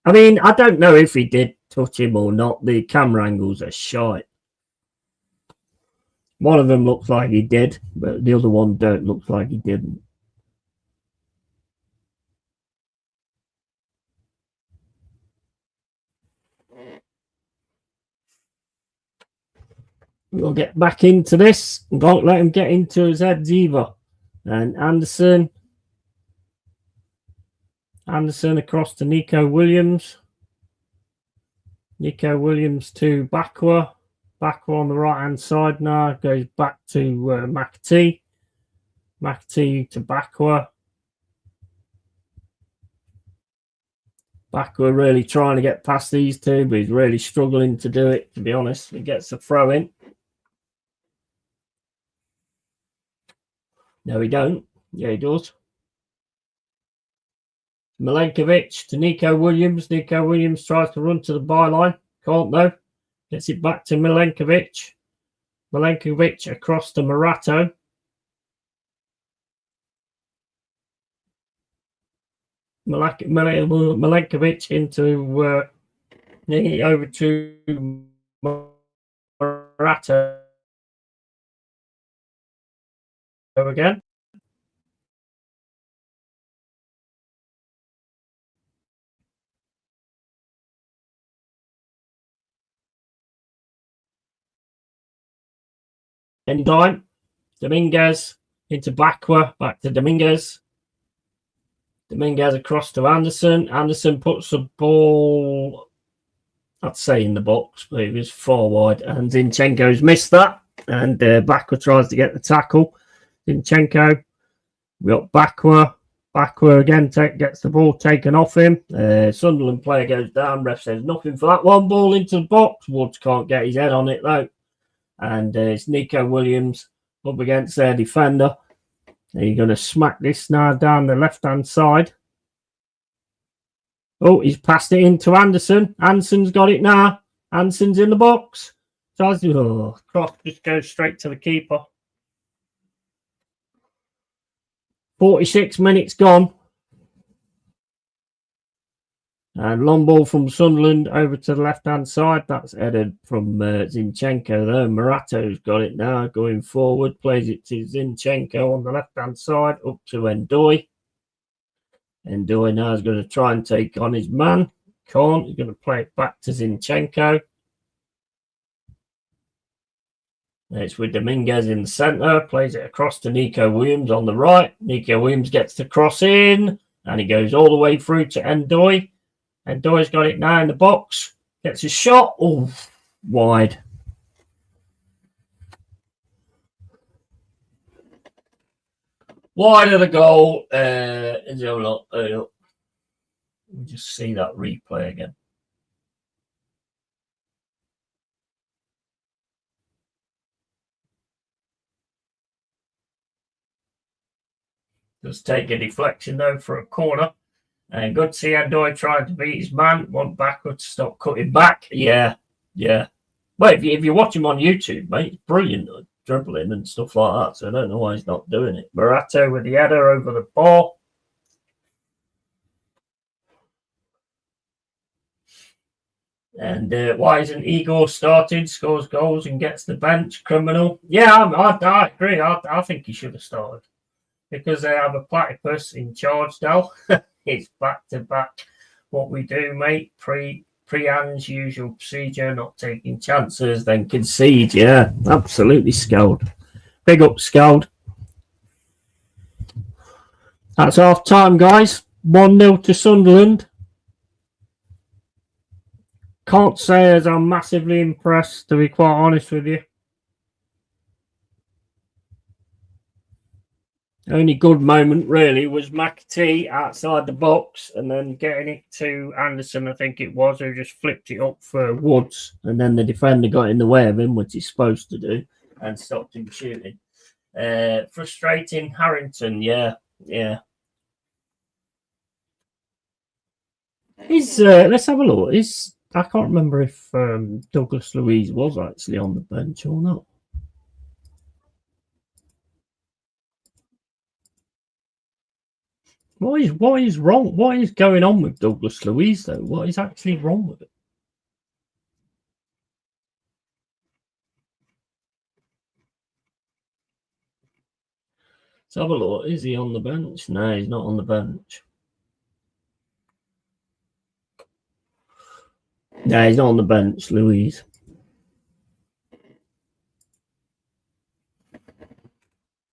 I mean, I don't know if he did touch him or not. The camera angles are shite. One of them looks like he did, but the other one don't look like he didn't. We'll get back into this. Don't let him get into his heads either. And Anderson across to Nico Williams. Nico Williams to Bakwa. Bakwa on the right-hand side now. Goes back to McAtee. McAtee to Bakwa. Bakwa really trying to get past these two, but he's really struggling to do it, to be honest. He gets a throw in. No, he don't. Yeah, he does. Milenkovic to Nico Williams. Nico Williams tries to run to the byline. Can't though. Gets it back to Milenkovic. Milenkovic across to Morato. Milenkovic into over to Morato again. Anytime. Dominguez into Bakwa, back to Dominguez. Dominguez across to Anderson. Anderson puts the ball, I'd say, in the box, but it was far wide. And Zinchenko's missed that. And Bakwa tries to get the tackle. Zinchenko. We got Bakwa. Bakwa again gets the ball taken off him. Sunderland player goes down. Ref says nothing for that one. Ball into the box. Woods can't get his head on it, though. And it's Nico Williams up against their defender. You're going to smack this now down the left-hand side. Oh, he's passed it into Anderson. Anderson's got it now. Anderson's in the box. Tries to, cross just goes straight to the keeper. 46 minutes gone. And long ball from Sunderland over to the left-hand side. That's headed from Zinchenko there. Morato's got it now, going forward. Plays it to Zinchenko on the left-hand side, up to Ndoye. Ndoye now is going to try and take on his man. Can't. He's going to play it back to Zinchenko. It's with Dominguez in the centre. Plays it across to Nico Williams on the right. Nico Williams gets the cross in. And he goes all the way through to Ndoye. Ndoye's got it now in the box. Gets a shot. Oh, wide. Wide of the goal. We'll just see that replay again. Just take a deflection though for a corner. And good to see Ndoye trying to beat his man. One backward to stop cutting back. Yeah. Well, if you watch him on YouTube, mate, it's brilliant dribbling and stuff like that. So I don't know why he's not doing it. Morato with the header over the ball. And why isn't Igor started? Scores goals and gets the bench. Criminal. Yeah, I agree. I think he should have started. Because they have a platypus in charge now. It's back-to-back what we do, mate. Pre-hands, usual procedure, not taking chances, then concede. Yeah, absolutely Scald. Big up, Scald. That's half-time, guys. 1-0 to Sunderland. Can't say as I'm massively impressed, to be quite honest with you. Only good moment really was McAtee outside the box and then getting it to Anderson, I think it was, who just flipped it up for Woods, and then the defender got in the way of him, which he's supposed to do, and stopped him shooting. Frustrating Harrington, yeah. Let's have a look. I can't remember if Douglas Luiz was actually on the bench or not. What is wrong? What is going on with Douglas Luiz though? What is actually wrong with it? Let's have a look. Is he on the bench? No, he's not on the bench. No, he's not on the bench, Luiz.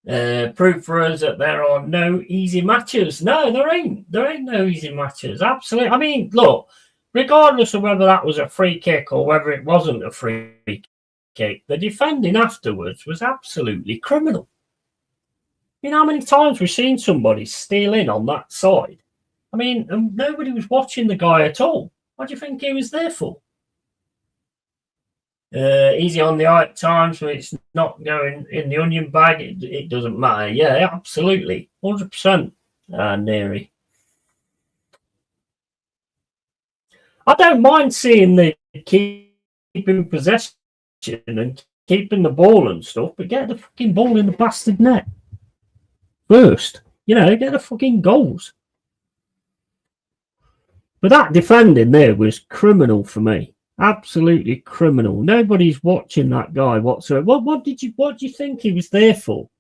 Proof for us that there are no easy matches. No, there ain't. There ain't no easy matches. Absolutely. I mean, look, regardless of whether that was a free kick or whether it wasn't a free kick, the defending afterwards was absolutely criminal. You know how many times we've seen somebody steal in on that side? I mean, nobody was watching the guy at all. What do you think he was there for? Easy on the eye at times when it's not going in the onion bag. It doesn't matter. Yeah, absolutely. 100%. Neary. I don't mind seeing the keeping possession and keeping the ball and stuff, but get the fucking ball in the bastard net first. You know, get the fucking goals. But that defending there was criminal for me. Absolutely criminal. Nobody's watching that guy whatsoever. What do you think he was there for?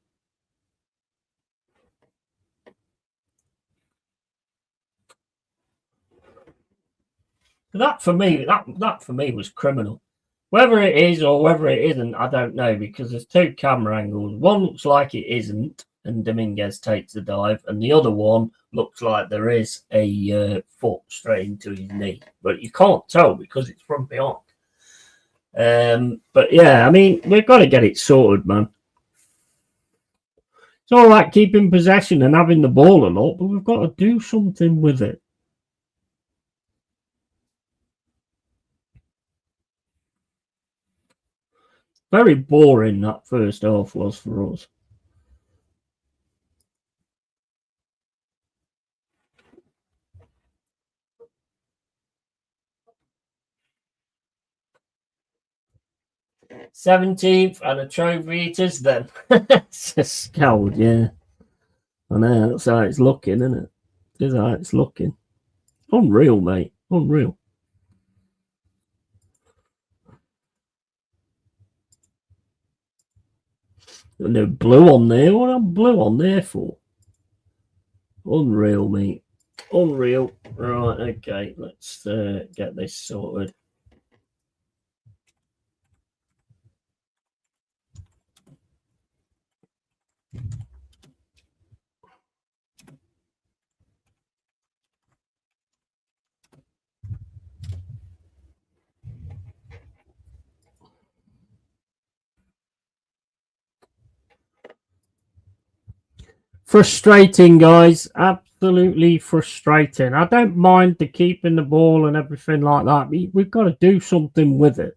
That for me was criminal. Whether it is or whether it isn't, I don't know, because there's two camera angles. One looks like it isn't, and Dominguez takes the dive, and the other one looks like there is a foot straight into his knee, but you can't tell because it's from behind. But yeah, I mean, we've got to get it sorted, man. It's all right keeping possession and having the ball a lot, but we've got to do something with it. Very boring that first half was for us. "17th and a trophy it is then." It's a scowled, yeah. I know, that's how it's looking, isn't it? That's how it's looking. Unreal, mate. Unreal. And the blue on there. What am blue on there for? Unreal, mate. Unreal. Right, okay. Let's get this sorted. Frustrating, guys. Absolutely frustrating. I don't mind the keeping the ball and everything like that. We've got to do something with it.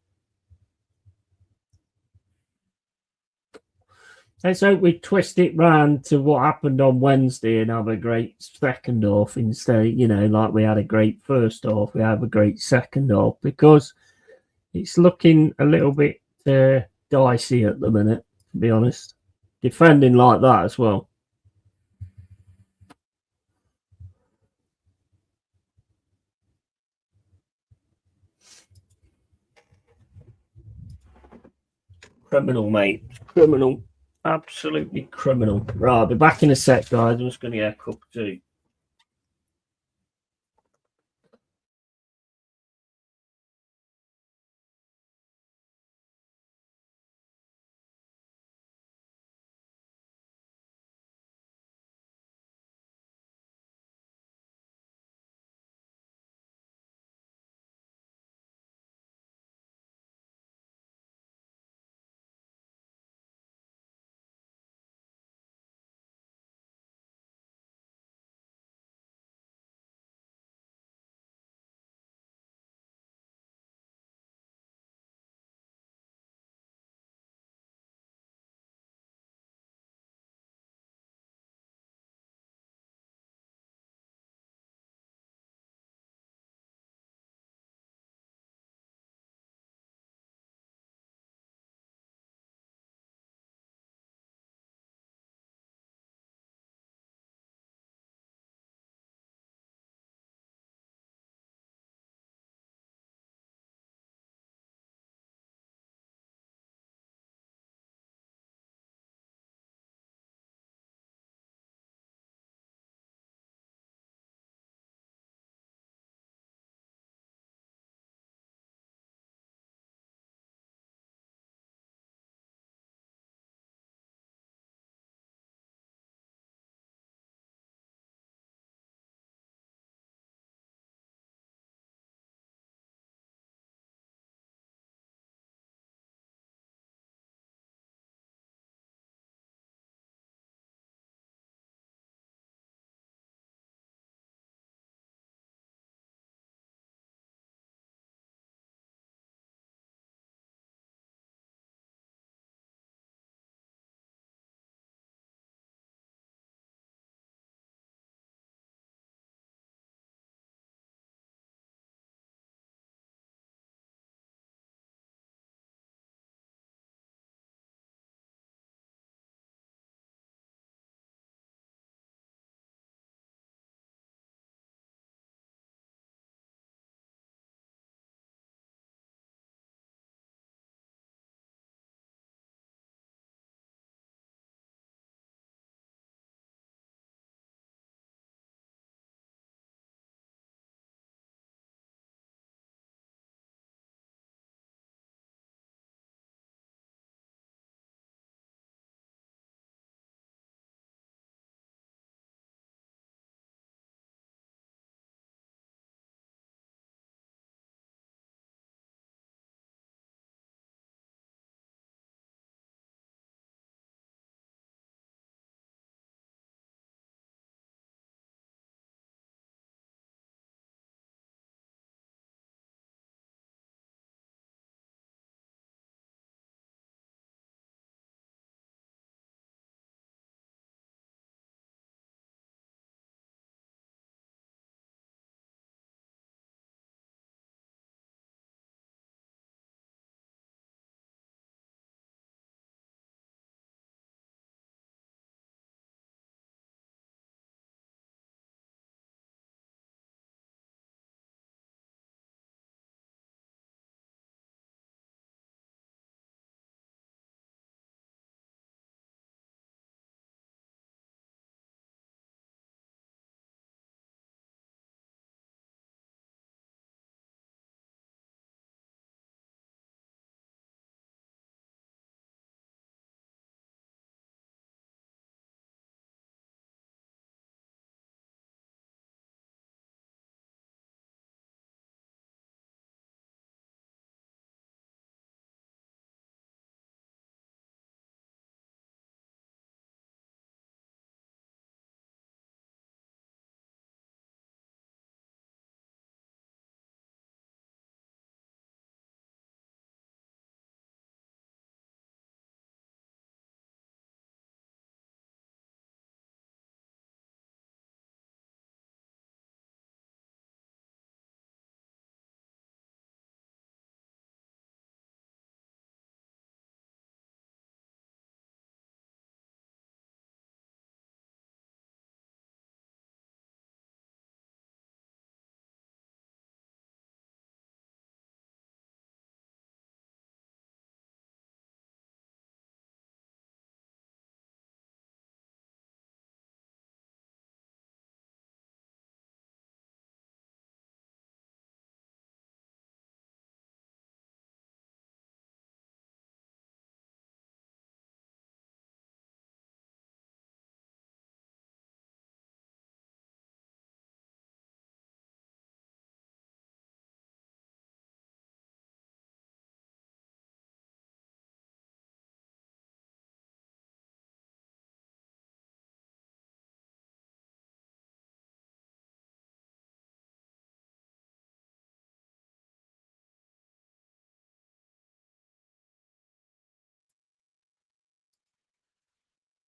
Let's hope we twist it round to what happened on Wednesday and have a great second half instead. You know, like we had a great first half, we have a great second half, because it's looking a little bit dicey at the minute, to be honest. Defending like that as well. Criminal, mate. Criminal. Absolutely criminal. Right, I'll be back in a sec, guys. I'm just going to get a cup of tea.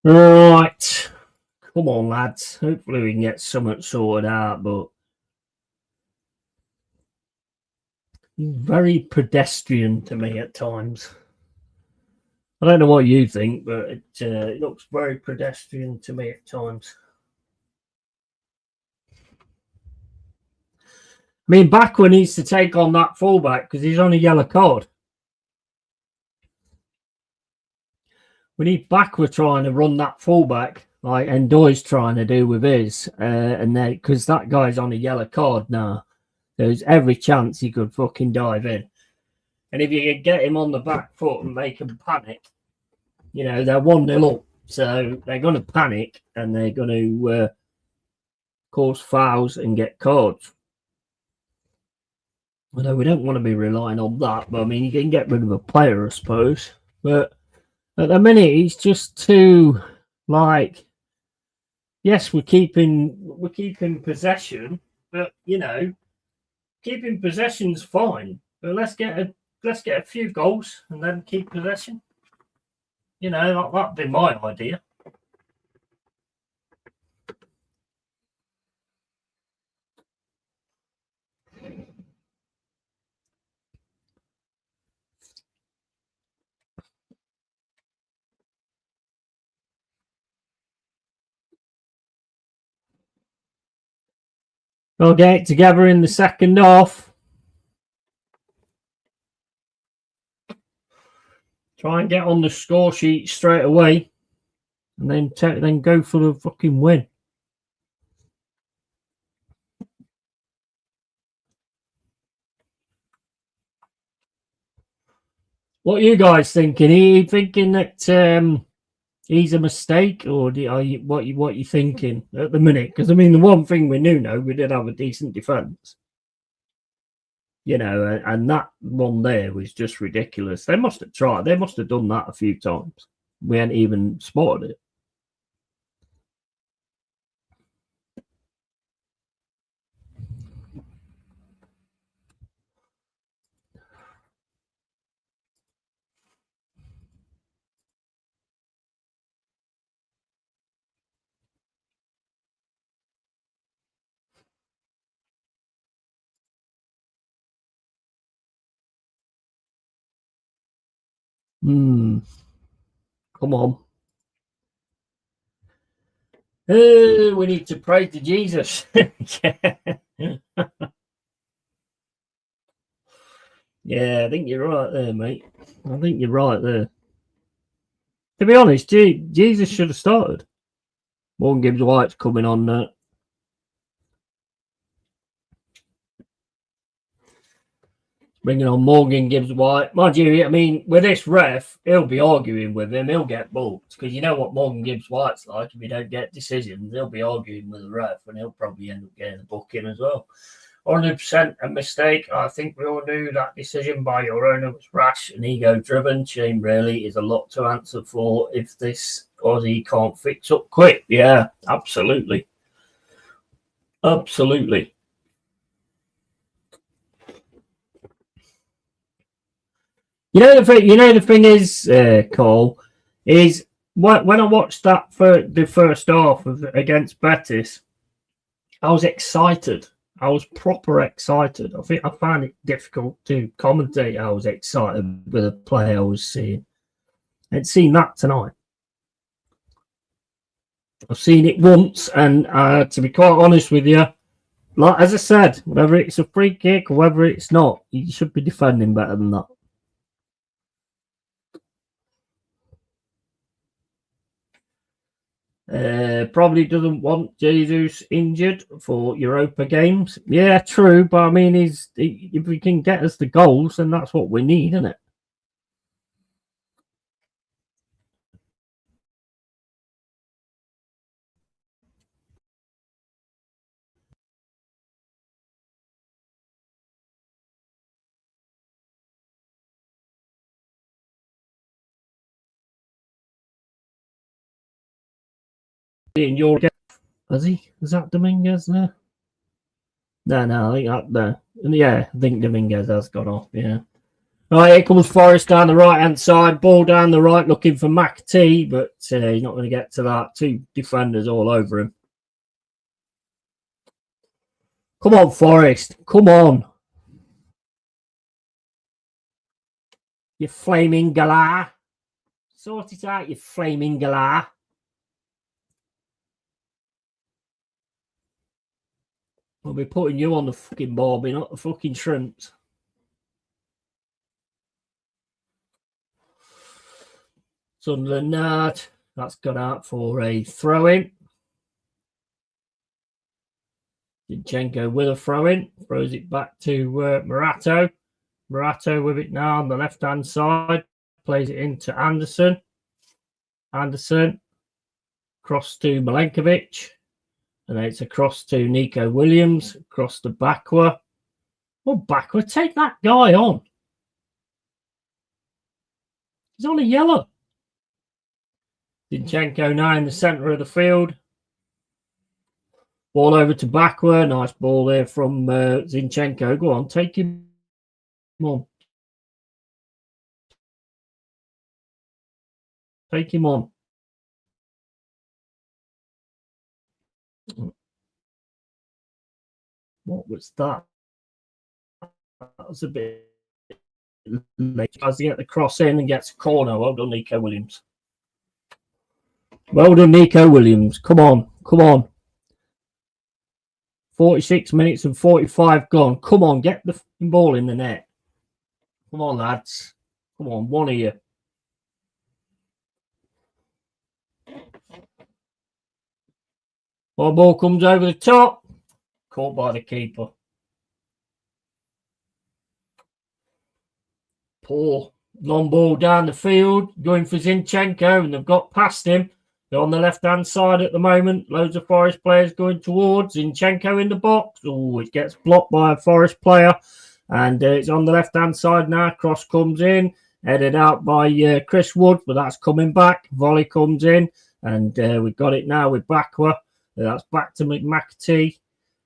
Right. Come on, lads. Hopefully we can get something sorted out, but he's very pedestrian to me at times. I don't know what you think, but it looks very pedestrian to me at times. I mean, Backward needs to take on that fullback because he's on a yellow card. We need Backward trying to run that fullback like Endoy's trying to do with his, and then because that guy's on a yellow card now, there's every chance he could fucking dive in. And if you can get him on the back foot and make him panic, you know, they're 1-0 up. So they're going to panic and they're going to cause fouls and get cards. Although we don't want to be relying on that. But I mean, you can get rid of a player, I suppose. But at the minute, he's just too, like, yes, we're keeping possession. But, you know, keeping possession's fine. But let's get a few goals and then keep possession. You know, that'd be my idea. We'll get it together in the second half. Try and get on the score sheet straight away, and then go for the fucking win. What are you guys thinking? Are you thinking that he's a mistake, or what you thinking at the minute? Because I mean, the one thing we know, we did have a decent defence. You know, and that one there was just ridiculous. They must have tried. They must have done that a few times. We hadn't even spotted it. Come on. We need to pray to Jesus. Yeah, I think you're right there, mate. I think you're right there. To be honest, Jesus should have started. Morgan Gibbs-White's coming on now. Bringing on Morgan Gibbs-White. Mind you, I mean, with this ref, he'll be arguing with him. He'll get booked. Because you know what Morgan Gibbs-White's like. If you don't get decisions, he'll be arguing with the ref. And he'll probably end up getting a booking as well. 100% a mistake. I think we all knew that decision by your owner was rash and ego-driven. Shame really is a lot to answer for if this Aussie can't fix up quick. Yeah, absolutely. Absolutely. You know the thing is, Cole, is when I watched that for the first half against Betis, I was excited. I was proper excited. I think I found it difficult to commentate. I was excited with the play I was seeing. I'd seen that tonight. I've seen it once, and to be quite honest with you, like as I said, whether it's a free kick or whether it's not, you should be defending better than that. Probably doesn't want Jesus injured for Europa games. Yeah, true, but I mean, if we can get us the goals, then that's what we need, isn't it? In your is he? Is that Dominguez there? No, I think that there. Yeah, I think Dominguez has gone off. Yeah. Right, here comes Forrest down the right-hand side. Ball down the right, looking for McAtee, but he's not going to get to that. Two defenders all over him. Come on, Forrest. Come on. You flaming galah. Sort it out, you flaming galah. I'll be putting you on the fucking barbie, not the fucking shrimps. Sunderland Nard. That's gone out for a throw-in. Zinchenko with a throw-in. Throws it back to Morato. Morato with it now on the left-hand side. Plays it into Anderson. Anderson. Cross to Milenkovic. And then it's across to Nico Williams. Across to Bakwa. Oh, Bakwa, take that guy on. He's on a yellow. Zinchenko now in the centre of the field. Ball over to Bakwa. Nice ball there from Zinchenko. Go on, take him on. Take him on. What was that? That was a bit late. Tries to get the cross in and gets a corner. Well done, Nico Williams. Well done, Nico Williams. Come on. Come on. 46 minutes and 45 gone. Come on, get the ball in the net. Come on, lads. Come on, one of you. Ball comes over the top. Caught by the keeper. Poor long ball down the field. Going for Zinchenko, and they've got past him. They're on the left-hand side at the moment. Loads of Forest players going towards. Zinchenko in the box. Oh, it gets blocked by a Forest player. And it's on the left-hand side now. Cross comes in. Headed out by Chris Wood, but that's coming back. Volley comes in. And we've got it now with Bakwa. That's back to McAtee.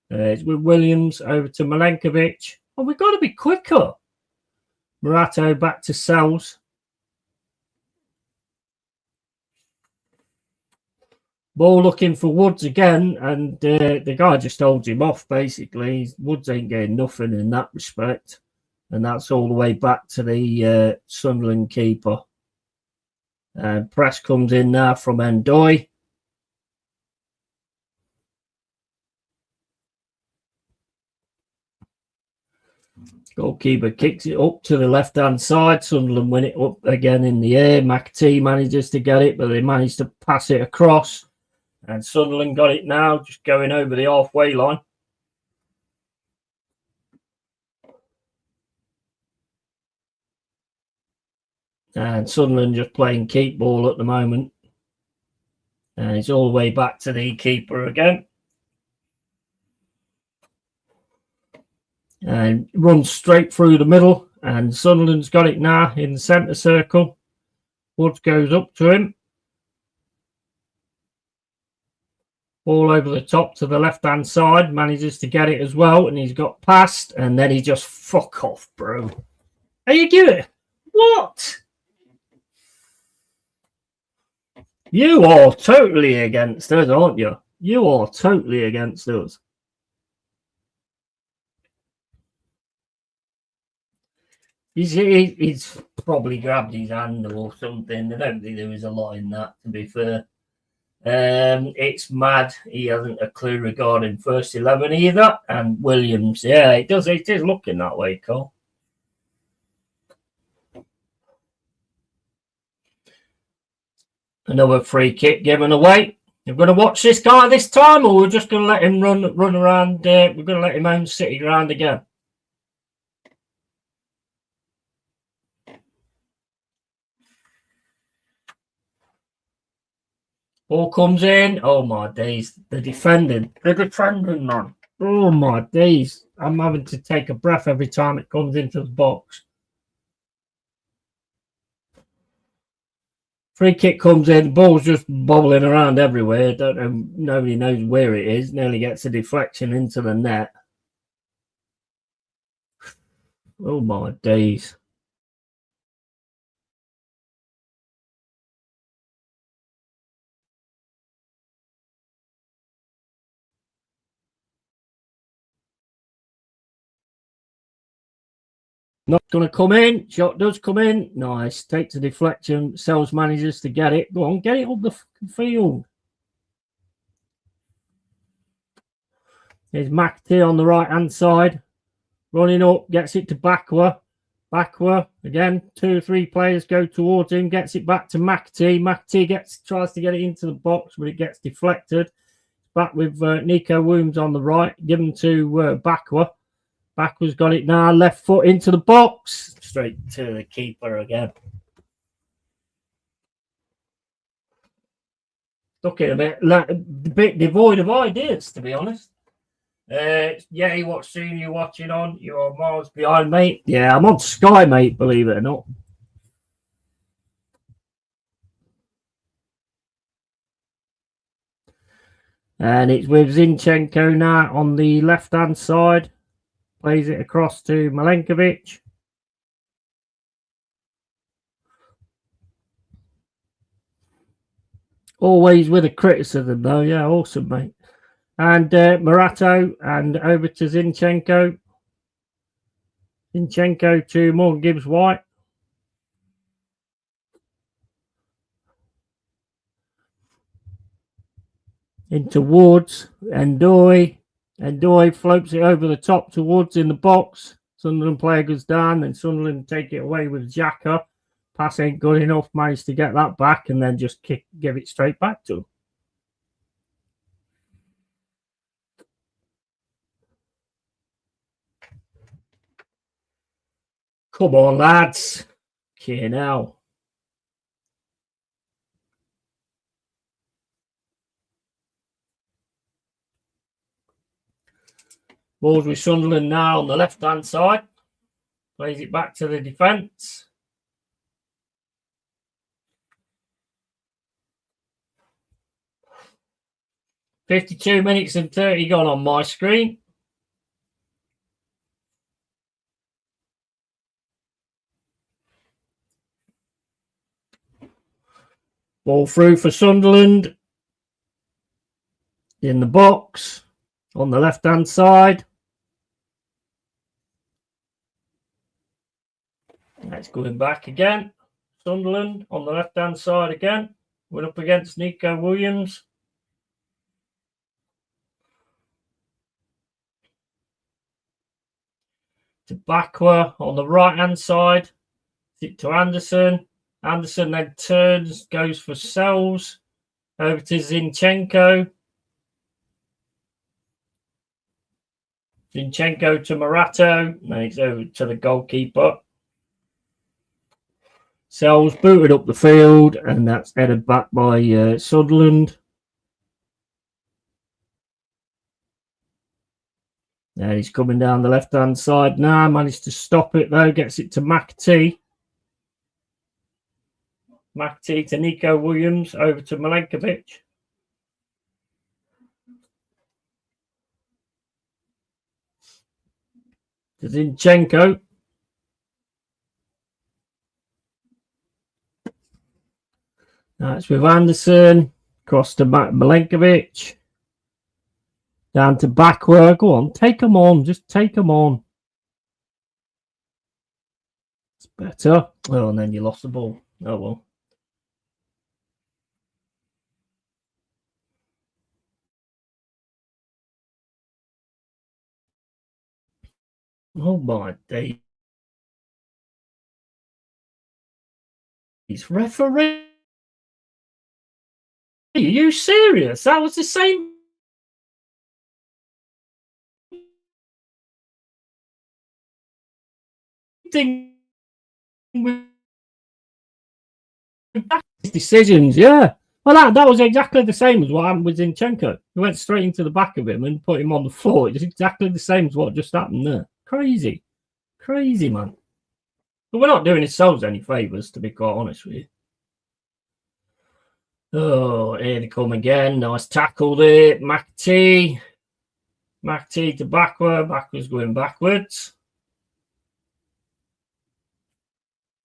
It's with Williams over to Milenkovic. Oh, we've got to be quicker. Morato back to Sells. Ball looking for Woods again, and the guy just holds him off, basically. Woods ain't getting nothing in that respect. And that's all the way back to the Sunderland keeper. Press comes in now from Ndoye. Goalkeeper kicks it up to the left-hand side. Sunderland win it up again in the air. McAtee manages to get it, but they managed to pass it across. And Sunderland got it now, just going over the halfway line. And Sunderland just playing keep ball at the moment. And it's all the way back to the keeper again. And runs straight through the middle. And Sunderland's got it now in the centre circle. Woods goes up to him. Ball over the top to the left-hand side. Manages to get it as well. And he's got past. And then he just fuck off, bro. Are you giving? What? You are totally against us, aren't you? You are totally against us. He's probably grabbed his hand or something. I don't think there was a lot in that, to be fair. It's mad. He hasn't a clue regarding first 11 either. And Williams, yeah, it is looking that way, Cole. Another free kick given away. We're going to watch this guy this time, or we're just going to let him run around. We're going to let him own City ground again. Ball comes in. Oh, my days. The defending, man. Oh, my days. I'm having to take a breath every time it comes into the box. Free kick comes in. The ball's just bobbling around everywhere. Don't know. Nobody knows where it is. Nearly gets a deflection into the net. Oh, my days. Not going to come in. Shot does come in. Nice. Takes a deflection. Sells manages to get it. Go on, get it up the field. There's McT on the right-hand side. Running up. Gets it to Bakwa. Bakwa. Again, 2 or 3 players go towards him. Gets it back to McT. McT tries to get it into the box, but it gets deflected. Back with Nico Williams on the right. Give him to Bakwa. Bakwa's got it now. Left foot into the box. Straight to the keeper again. Looking a bit devoid of ideas, to be honest. Yeah, what stream you watching on? You're miles behind, mate. Yeah, I'm on Sky, mate, believe it or not. And it's with Zinchenko now on the left-hand side. Plays it across to Milenkovic. Always with a criticism, though. Yeah, awesome, mate. And Morato and over to Zinchenko. Zinchenko to Morgan Gibbs-White. Into Woods and Doy. And Doy floats it over the top to Woods in the box. Sunderland player goes down, and Sunderland take it away with Xhaka. Pass ain't good enough. Managed to get that back and then just give it straight back to him. Come on, lads. Okay, now. Balls with Sunderland now on the left-hand side. Plays it back to the defence. $52 minutes and 30 gone on my screen. Ball through for Sunderland. In the box. On the left-hand side. That's going back again. Sunderland on the left-hand side again. We're up against Nico Williams. To Bakwa on the right-hand side. To Anderson. Anderson then turns, goes for Sells. Over to Zinchenko. Zinchenko to Morato. Then it's over to the goalkeeper. Sells booted up the field, and that's headed back by Sunderland. And he's coming down the left-hand side now. Managed to stop it, though. Gets it to McT. McT to Nico Williams. Over to Milenkovic. To Zinchenko. That's with Anderson. Across to Milenkovic. Down to Bakwa. Go on, take them on. Just take them on. It's better. Oh, and then you lost the ball. Oh, well. Oh, my days. He's referee. Are you serious? That was the same thing with decisions, yeah. Well, that was exactly the same as what happened with Zinchenko. He went straight into the back of him and put him on the floor. It's exactly the same as what just happened there. Crazy. Crazy, man. But we're not doing ourselves any favours, to be quite honest with you. Oh, here they come again. Nice tackle there. McT. McT to Bakwa. Bakwa's going backwards.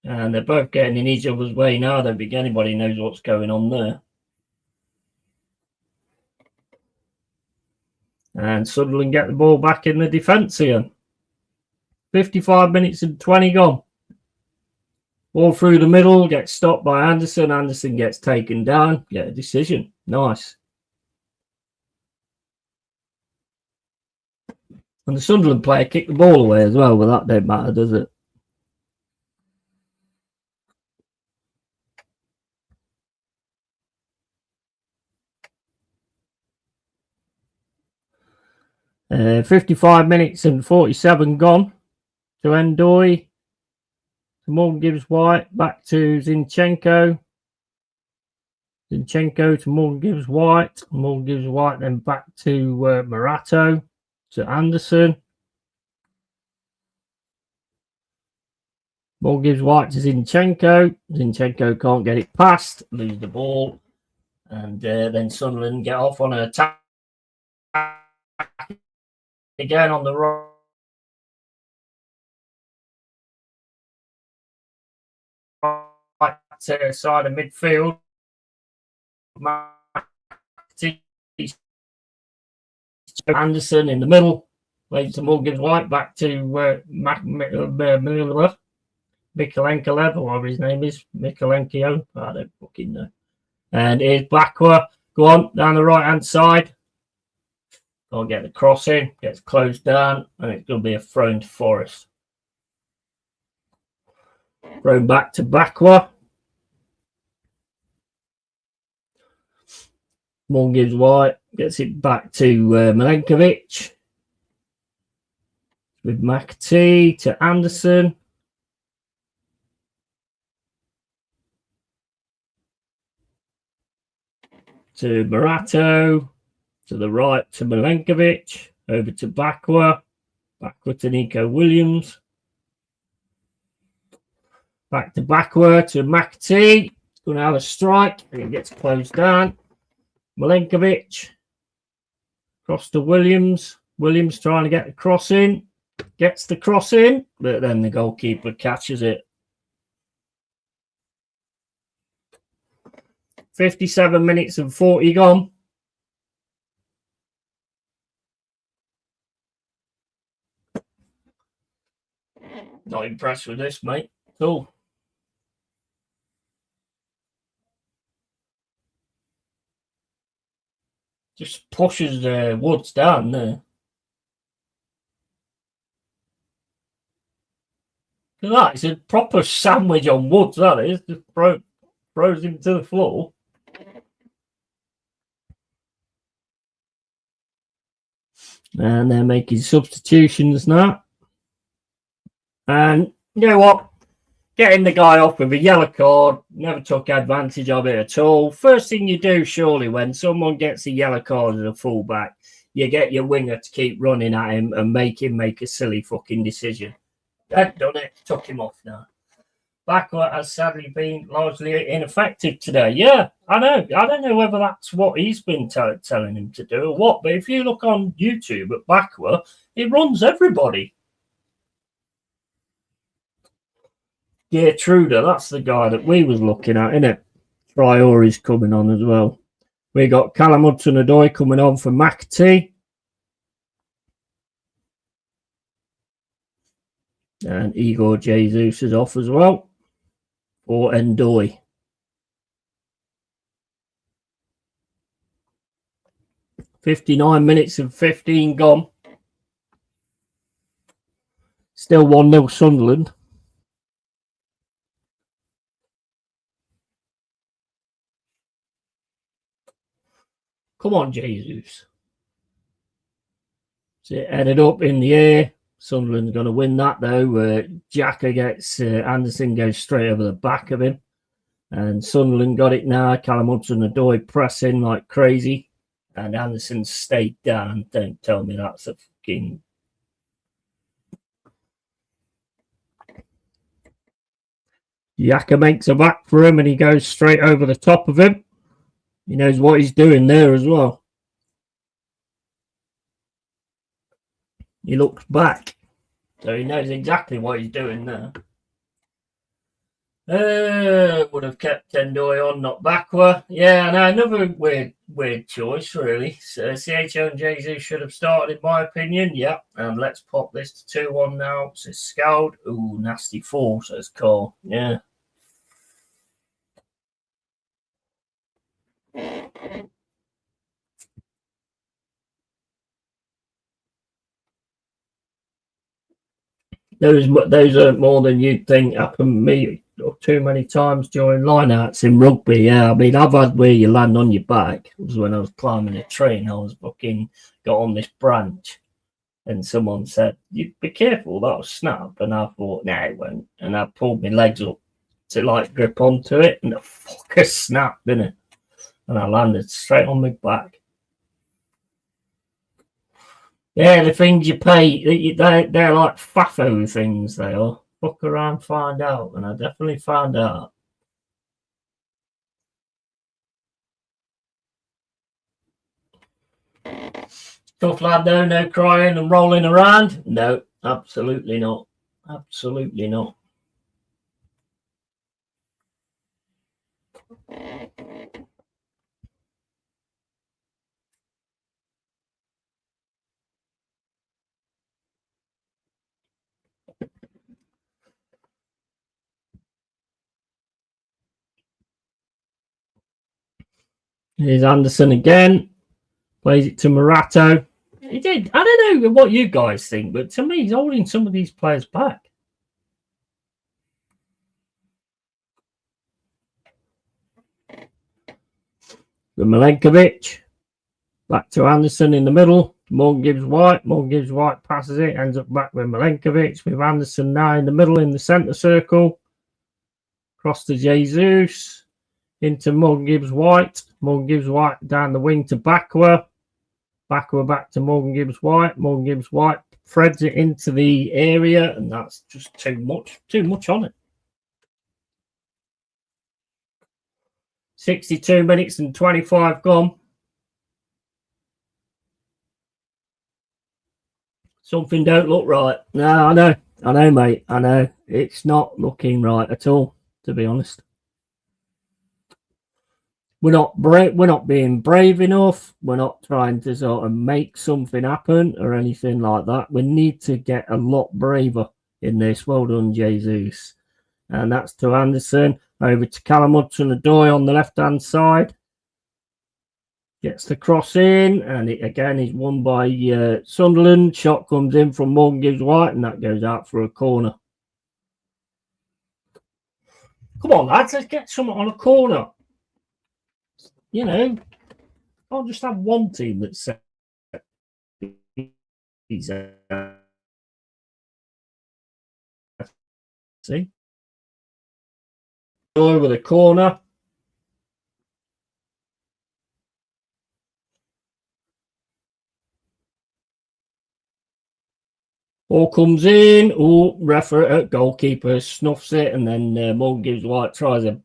And they're both getting in each other's way now. I don't think anybody knows what's going on there. And Sunderland get the ball back in the defence again. 55 minutes and 20 gone. All through the middle, gets stopped by Anderson. Anderson gets taken down. Get a decision. Nice. And the Sunderland player kicked the ball away as well, but that don't matter, does it? Uh, 55 minutes and 47 gone to Endoy. Morgan Gibbs White back to Zinchenko. Zinchenko to Morgan Gibbs White. Morgan Gibbs White then back to Morato, to Anderson. Morgan Gibbs White to Zinchenko. Zinchenko can't get it past, lose the ball. And then Sunderland get off on an attack again on the right side of midfield. Anderson in the middle. Plays to Morgan Gibbs White back to Mikalenko, whatever his name is. Mikalenko. I don't fucking know. And here's Bakwa. Go on, down the right hand side. Can't get the cross in. Gets closed down. And it's going to be a throw into Forest. Thrown back to Bakwa. Morgan Gibbs White gets it back to Milenkovic. With McAtee to Anderson. To Morato. To the right to Milenkovic. Over to Bakwa. Bakwa to Nico Williams. Back to Bakwa to McAtee. Going to have a strike. And it gets closed down. Milenkovic. Cross to Williams. Williams trying to get the cross in. Gets the cross in. But then the goalkeeper catches it. 57 minutes and 40 gone. Not impressed with this, mate. At all. Just pushes Woods down there. Look at that. It's a proper sandwich on Woods, that is. Just throws him to the floor. And they're making substitutions now. And you know what? Getting the guy off with a yellow card, never took advantage of it at all. First thing you do, surely, when someone gets a yellow card as a fullback, you get your winger to keep running at him and make him make a silly fucking decision. They've done it. Took him off now. Bakwa has sadly been largely ineffective today. Yeah, I know. I don't know whether that's what he's been telling him to do or what, but if you look on YouTube at Bakwa, it runs everybody. Yeah, Truder, that's the guy that we was looking at, innit? Traore's coming on as well. We got Callum Hudson-Odoi coming on for McAtee. And Igor Jesus is off as well. Or Endoy. $59 minutes and 15 gone. Still 1-0 Sunderland. Come on, Jesus. So it headed up in the air. Sunderland's going to win that, though. Xhaka gets Anderson goes straight over the back of him. And Sunderland got it now. Callum Hudson-Odoi pressing like crazy. And Anderson stayed down. Don't tell me that's a fucking... Xhaka makes a back for him and he goes straight over the top of him. He knows what he's doing there as well. He looks back. So he knows exactly what he's doing there. Would have kept Tendoy on, not Bakwa. Yeah, and another weird choice, really. So CHO and Jesus should have started, in my opinion. Yeah, and let's pop this to 2-1 now. Says Scout. Ooh, nasty 4, says Cole. Yeah. Those are more than you'd think happened to me too many times during lineouts in rugby. Yeah, I mean, I've had where you land on your back. It was when I was climbing a tree and I was got on this branch, and someone said, "You be careful, that'll snap." And I thought, "No, it won't." And I pulled my legs up to like grip onto it, and the fucker snapped, didn't it? And I landed straight on my back. Yeah, the things you pay, they're like faffo things, they are. Fuck around, find out. And I definitely found out. Tough lad, though, no crying and rolling around. No, absolutely not. Absolutely not. Here's Anderson again. Plays it to Morato. He did. I don't know what you guys think, but to me, he's holding some of these players back. The Milenkovic. Back to Anderson in the middle. Morgan Gibbs White. Morgan Gibbs White passes it. Ends up back with Milenkovic. With Anderson now in the middle in the centre circle. Cross to Jesus. Into Morgan Gibbs White. Morgan Gibbs White down the wing to Bakwa. Bakwa back to Morgan Gibbs White. Morgan Gibbs White threads it into the area, and that's just too much on it. 62 minutes and 25 gone. Something don't look right. No, I know, mate. I know. It's not looking right at all, to be honest. We're not being brave enough. We're not trying to sort of make something happen or anything like that. We need to get a lot braver in this. Well done, Jesus. And that's to Anderson. Over to Callum Hudson-Odoi on the left-hand side. Gets the cross in, and it again is won by Sunderland. Shot comes in from Morgan Gibbs White, and that goes out for a corner. Come on, lads, let's get something on a corner. You know, I'll just have one team that's set. See? Over the corner. All comes in. Oh, goalkeeper snuffs it, and then Morgan Gibbs White tries a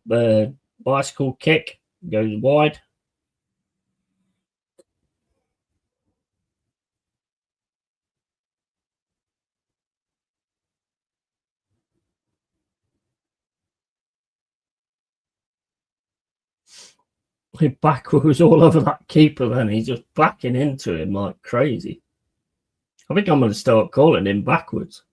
bicycle kick. Goes wide. Backward was all over that keeper then. He's just backing into him like crazy. I think I'm going to start calling him backwards.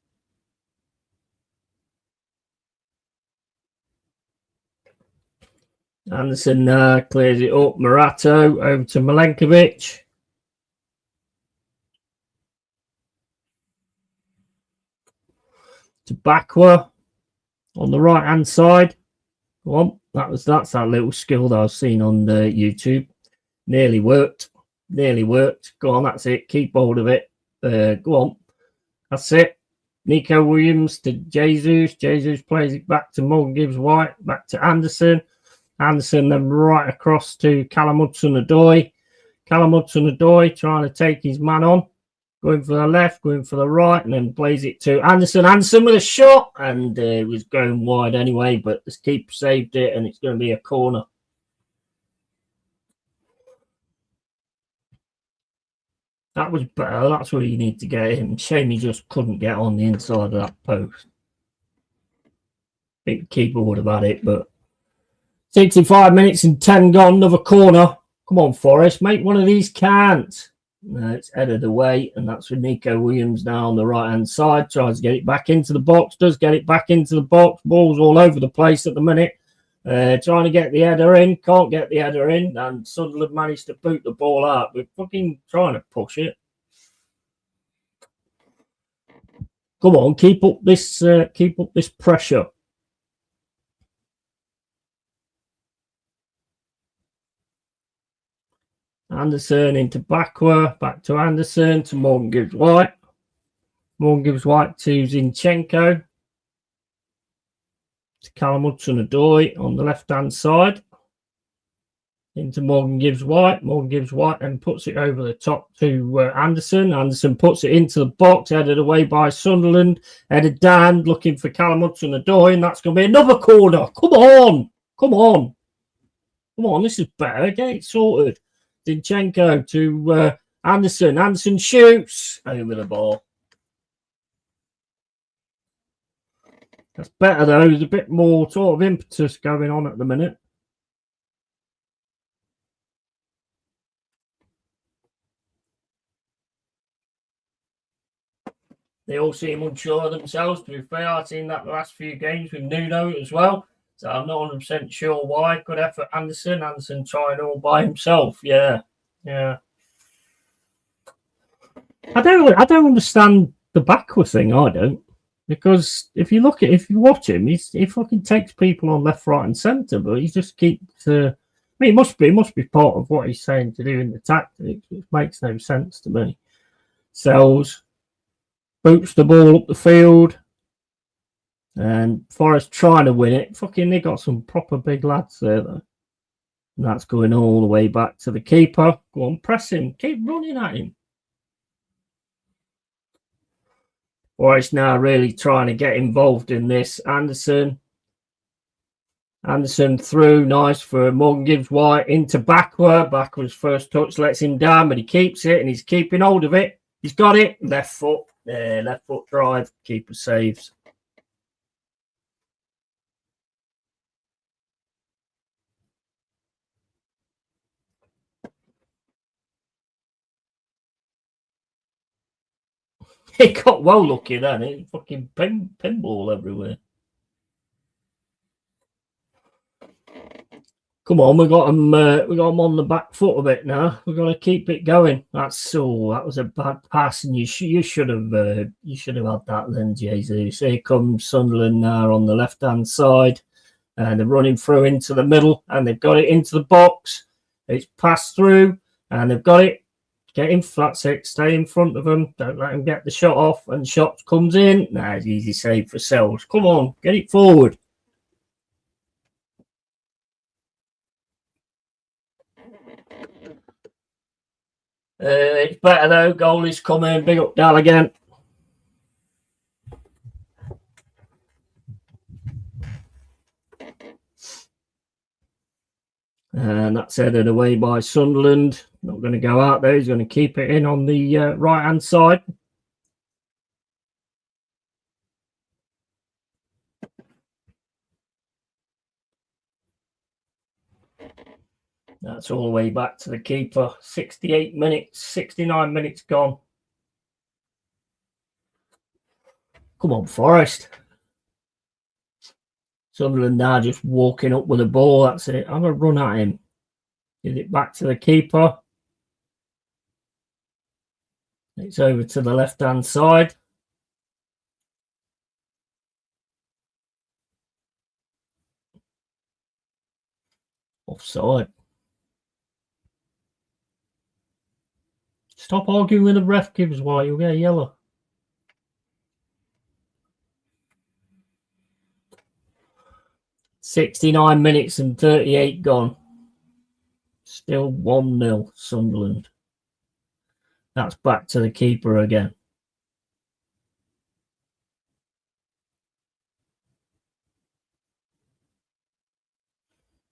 Anderson clears it up. Morato over to Milenkovic. To Bakwa on the right hand side. Go on. That's that little skill that I've seen on YouTube. Nearly worked. Go on, that's it. Keep hold of it. Go on. That's it. Nico Williams to Jesus. Jesus plays it back to Morgan Gibbs White. Back to Anderson. Anderson then right across to Callum Hudson-Odoi. Callum Hudson-Odoi trying to take his man on. Going for the left, going for the right, and then plays it to Anderson. Anderson with a shot, and it was going wide anyway, but the keeper saved it, and it's going to be a corner. That was better. That's where you need to get him. Shame he just couldn't get on the inside of that post. think the keeper would have had it, but 65 minutes and 10 gone. Another corner. Come on, Forest, make one of these count. No, it's headed away, and that's with Nico Williams now on the right-hand side. Tries to get it back into the box, does get it back into the box. Ball's all over the place at the minute. Trying to get the header in, can't get the header in, and Sunderland managed to boot the ball out. We're fucking trying to push it. Come on, keep up this pressure. Anderson into Bakwa, back to Anderson, to Morgan Gibbs White. Morgan Gibbs White to Zinchenko. To Callum Hudson-Odoi on the left-hand side. Into Morgan Gibbs White. Morgan Gibbs White and puts it over the top to Anderson. Anderson puts it into the box, headed away by Sunderland. Headed down, looking for Callum Hudson-Odoi, and that's going to be another corner. Come on. Come on. Come on, this is better. Get it sorted. Zinchenko to Anderson. Anderson shoots over the ball. That's better though. There's a bit more sort of impetus going on at the minute. They all seem unsure of themselves. To be fair, I've seen that the last few games with Nuno as well. So I'm not 100% sure why. Good effort, Anderson. Anderson trying all by himself. Yeah. I don't understand the backward thing. I don't, because if you watch him, he fucking takes people on left, right, and centre, but he just keeps. I mean, it must be part of what he's saying to do in the tactics. It makes no sense to me. Sells, boots the ball up the field. And Forest trying to win it. Fucking, they got some proper big lads there, though. And that's going all the way back to the keeper. Go on, press him. Keep running at him. Forest now really trying to get involved in this. Anderson through. Nice for Morgan Gibbs White into Bakwa. Bakwa's first touch lets him down, but he keeps it, and he's keeping hold of it. He's got it. Left foot. Left foot drive. Keeper saves. He got well lucky then. It fucking pinball everywhere. Come on, we got him on the back foot a bit now. We've got to keep it going. That was a bad pass, and you should have had that then, Jesus. Here comes Sunderland now on the left hand side, and they're running through into the middle, and they've got it into the box. It's passed through, and they've got it. Get him, that's it. Stay in front of him. Don't let him get the shot off. And shot comes in. Nah, it's easy save for Sells. Come on, get it forward. It's better though. Goal is coming. Big up Dal again. And that's headed away by Sunderland. Not going to go out there. He's going to keep it in on the right-hand side. That's all the way back to the keeper. 68 minutes, 69 minutes gone. Come on, Forest. Sunderland now just walking up with the ball. That's it. I'm going to run at him. Give it back to the keeper. It's over to the left-hand side. Offside. Stop arguing with the ref, Gibbs White. You'll get a yellow. $69 minutes and 38 gone. Still 1-0 Sunderland. That's back to the keeper again.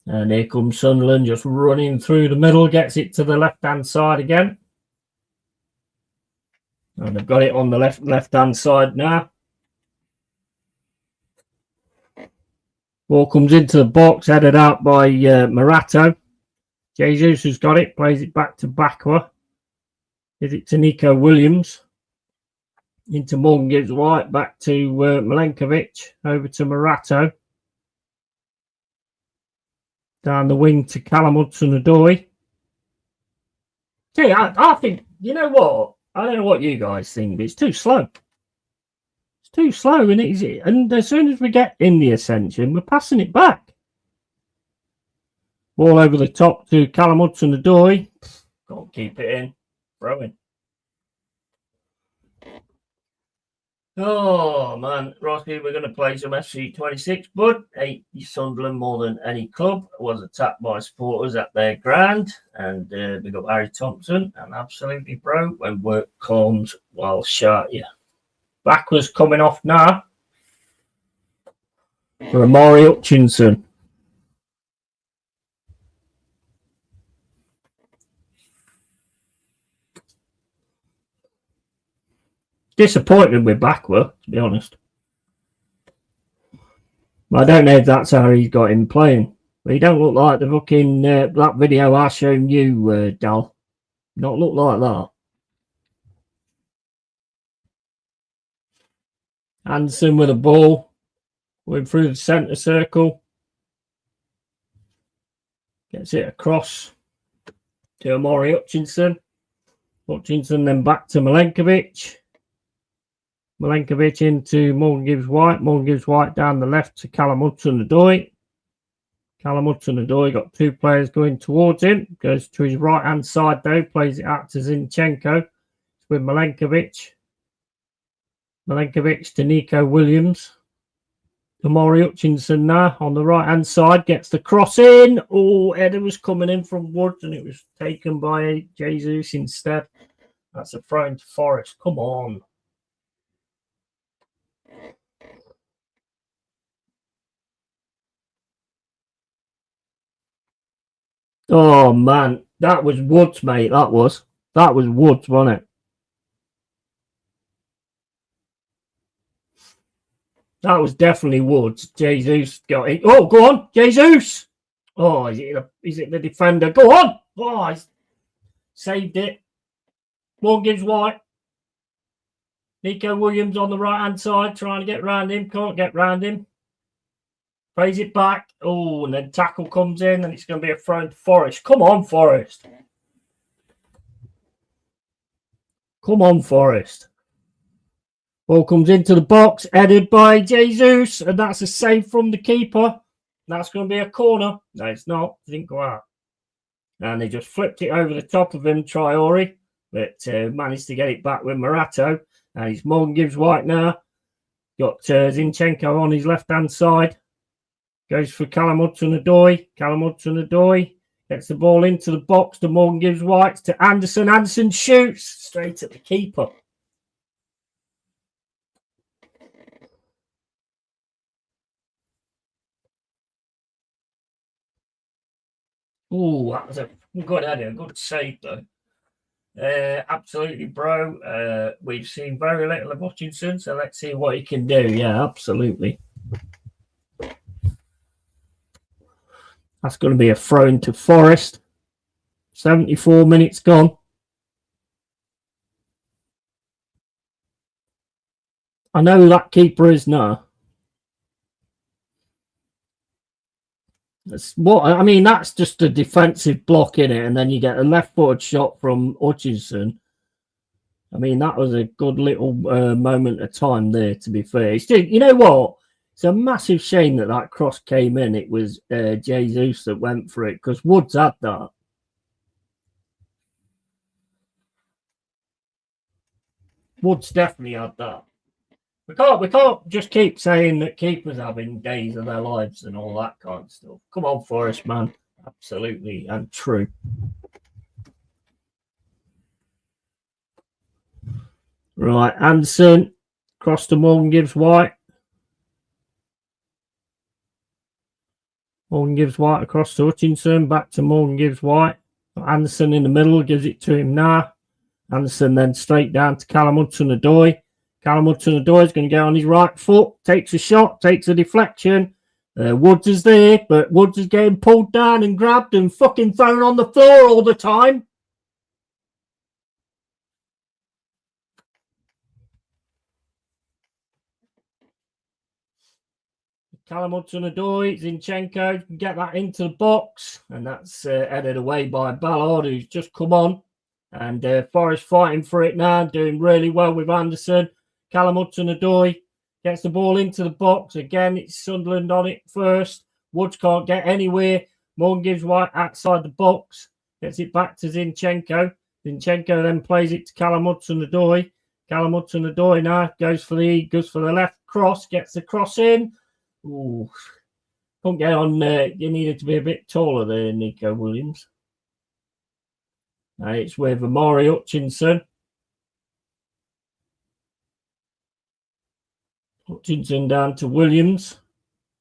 And here comes Sunderland just running through the middle. Gets it to the left-hand side again. And they've got it on the left-hand side now. Ball comes into the box, headed out by Morato. Jesus has got it, plays it back to Bakwa. Gives it to Nico Williams. Into Morgan Gibbs White, back to Milenkovic, over to Morato. Down the wing to Callum Hudson-Odoi. See, I think, you know what? I don't know what you guys think, but it's too slow. It's too slow, and and as soon as we get in the ascension, we're passing it back. Ball over the top to Callum Hudson-Odoi. Can't keep it in. Throwing. Oh, man. Rossi, we're going to play some FC26, bud. Hate Sunderland more than any club. Was attacked by supporters at their ground. And we got Harry Thompson. And absolutely, bro, when work comes, well, shot you. Backwards coming off now. For Amari Hutchinson. Disappointed with Backward, to be honest. I don't know if that's how he's got him playing. But he don't look like the fucking that video I shown you, Dal. Not look like that. Anderson with a ball. Going through the centre circle. Gets it across to Amari Hutchinson. Hutchinson then back to Milenkovic. Milenkovic into Morgan Gibbs White. Morgan Gibbs White down the left to Callum Hudson-Odoi. Callum Hudson-Odoi got two players going towards him. Goes to his right hand side though. Plays it out to Zinchenko. It's with Milenkovic. Milenkovic to Nico Williams. Amari Hutchinson now on the right hand side. Gets the cross in. Oh, header was coming in from Woods and it was taken by Jesus instead. That's a throw into Forest. Come on. Oh, man. That was Woods, mate. That was Woods, wasn't it? That was definitely Woods. Jesus got it. Oh, go on. Jesus. Oh, is it the defender? Go on. Oh, he's saved it. Morgan Gibbs White. Nico Williams on the right-hand side trying to get round him. Can't get round him. Plays it back. Oh, and then tackle comes in and it's going to be a throw to Forest. Come on, Forest. Come on, Forest. Ball comes into the box, headed by Jesus, and that's a save from the keeper. That's going to be a corner. No, it's not. It didn't go out. And they just flipped it over the top of him, Traore, but managed to get it back with Morato. And it's Morgan Gibbs White now. Got Zinchenko on his left-hand side. Goes for Callum Hudson-Odoi. Callum Hudson-Odoi gets the ball into the box to Morgan Gibbs White to Anderson. Anderson shoots straight at the keeper. Oh, that was a good header, a good save though. Absolutely, bro. We've seen very little of Hutchinson, so let's see what he can do. Yeah, absolutely. That's going to be a throw into Forest. 74 minutes gone. I know who that keeper is now. That's just a defensive block in it, and then you get a left-footed shot from Hutchinson. I mean, that was a good little moment of time there, to be fair. You know what? It's a massive shame that cross came in. It was Jesus that went for it, because Woods had that. Woods definitely had that. We can't just keep saying that keepers having days of their lives and all that kind of stuff. Come on, Forest, man. Absolutely and true. Right, Anderson. Cross to Morgan Gibbs White. Morgan Gibbs White across to Hutchinson. Back to Morgan Gibbs White. Anderson in the middle. Gives it to him now. Anderson then straight down to Callum Hudson-Odoi. Callum Hudson-Odoi is going to go on his right foot, takes a shot, takes a deflection, Woods is there, but Woods is getting pulled down and grabbed and fucking thrown on the floor all the time. Callum Hudson-Odoi, Zinchenko can get that into the box, and that's headed away by Ballard, who's just come on. And Forest fighting for it now, doing really well with Anderson. Callum Hudson-Odoi gets the ball into the box. Again, it's Sunderland on it first. Woods can't get anywhere. Morgan gives White outside the box. Gets it back to Zinchenko. Zinchenko then plays it to Callum Hudson-Odoi. Callum Hudson-Odoi now goes for the left cross, gets the cross in. Ooh, couldn't get on. You needed to be a bit taller there, Nico Williams. Now it's with Amari Hutchinson. Hutchinson down to Williams.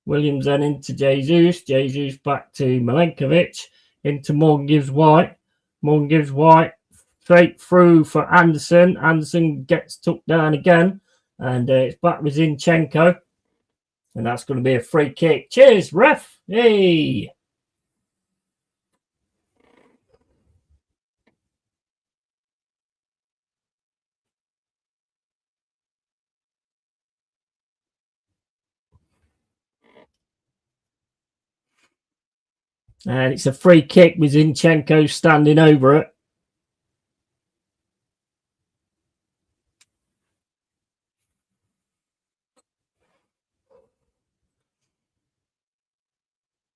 Williams then into Jesus. Jesus back to Milenkovic. Into Morgan gives White. Morgan gives White straight through for Anderson. Anderson gets took down again. And it's back with Zinchenko. And that's going to be a free kick. Cheers, ref. Hey. And it's a free kick with Zinchenko standing over it.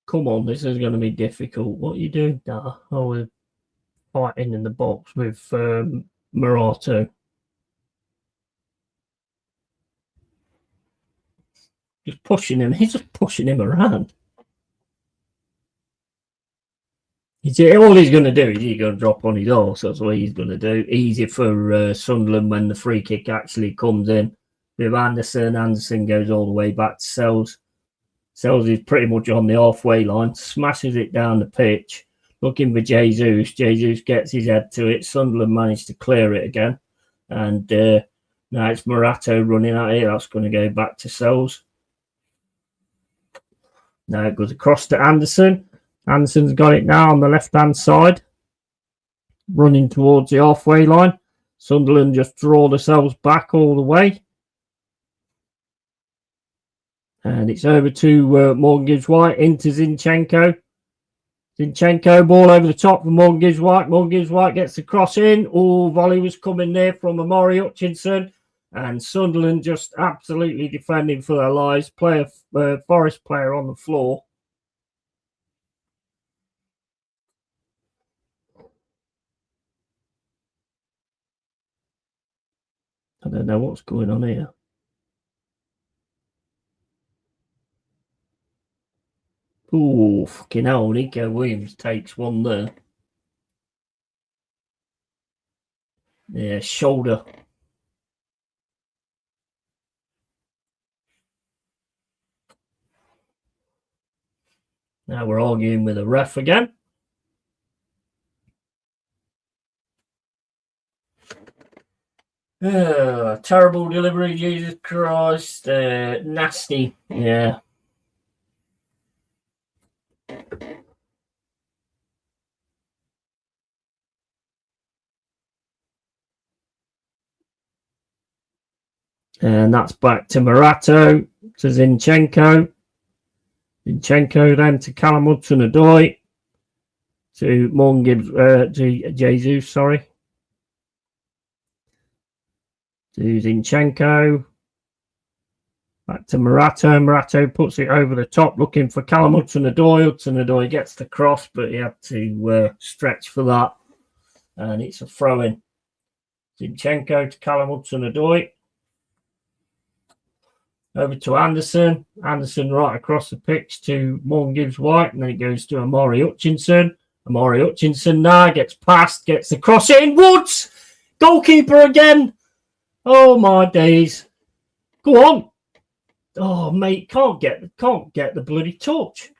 Come on, this is going to be difficult. What are you doing now? Oh, we're fighting in the box with Murato. Just pushing him. He's just pushing him around. All he's going to do is he's going to drop on his horse. That's what he's going to do. Easy for Sunderland when the free kick actually comes in. With Anderson. Anderson goes all the way back to Sells. Sells is pretty much on the halfway line. Smashes it down the pitch. Looking for Jesus. Jesus gets his head to it. Sunderland managed to clear it again. And now it's Murato running at it. That's going to go back to Sells. Now it goes across to Anderson. Anderson's got it now on the left-hand side. Running towards the halfway line. Sunderland just draw themselves back all the way. And it's over to Morgan Gibbs White into Zinchenko. Zinchenko, ball over the top for Morgan Gibbs White. Morgan Gibbs White gets the cross in. Oh, volley was coming there from Amari Hutchinson. And Sunderland just absolutely defending for their lives. Forest player on the floor. I don't know what's going on here. Oh, fucking hell. Nico Williams takes one there. Yeah, shoulder. Now we're arguing with the ref again. Terrible delivery, Jesus Christ. Nasty. Yeah. And that's back to Murato, to Zinchenko. Zinchenko then to Callum Hudson-Odoi. To Morgan Gibbs, to Jesus, sorry. To Zinchenko. Back to Murato. Murato puts it over the top, looking for Callum Hudson-Odoi. Hudson-Odoi gets the cross, but he had to stretch for that. And it's a throw-in. Zinchenko to Callum Hudson-Odoi. Over to Anderson. Anderson right across the pitch to Morgan Gibbs White. And then it goes to Amari Hutchinson. Amari Hutchinson now gets past, gets the cross in. Woods! Goalkeeper again. Oh, my days. Go on. Oh, mate, can't get the bloody touch.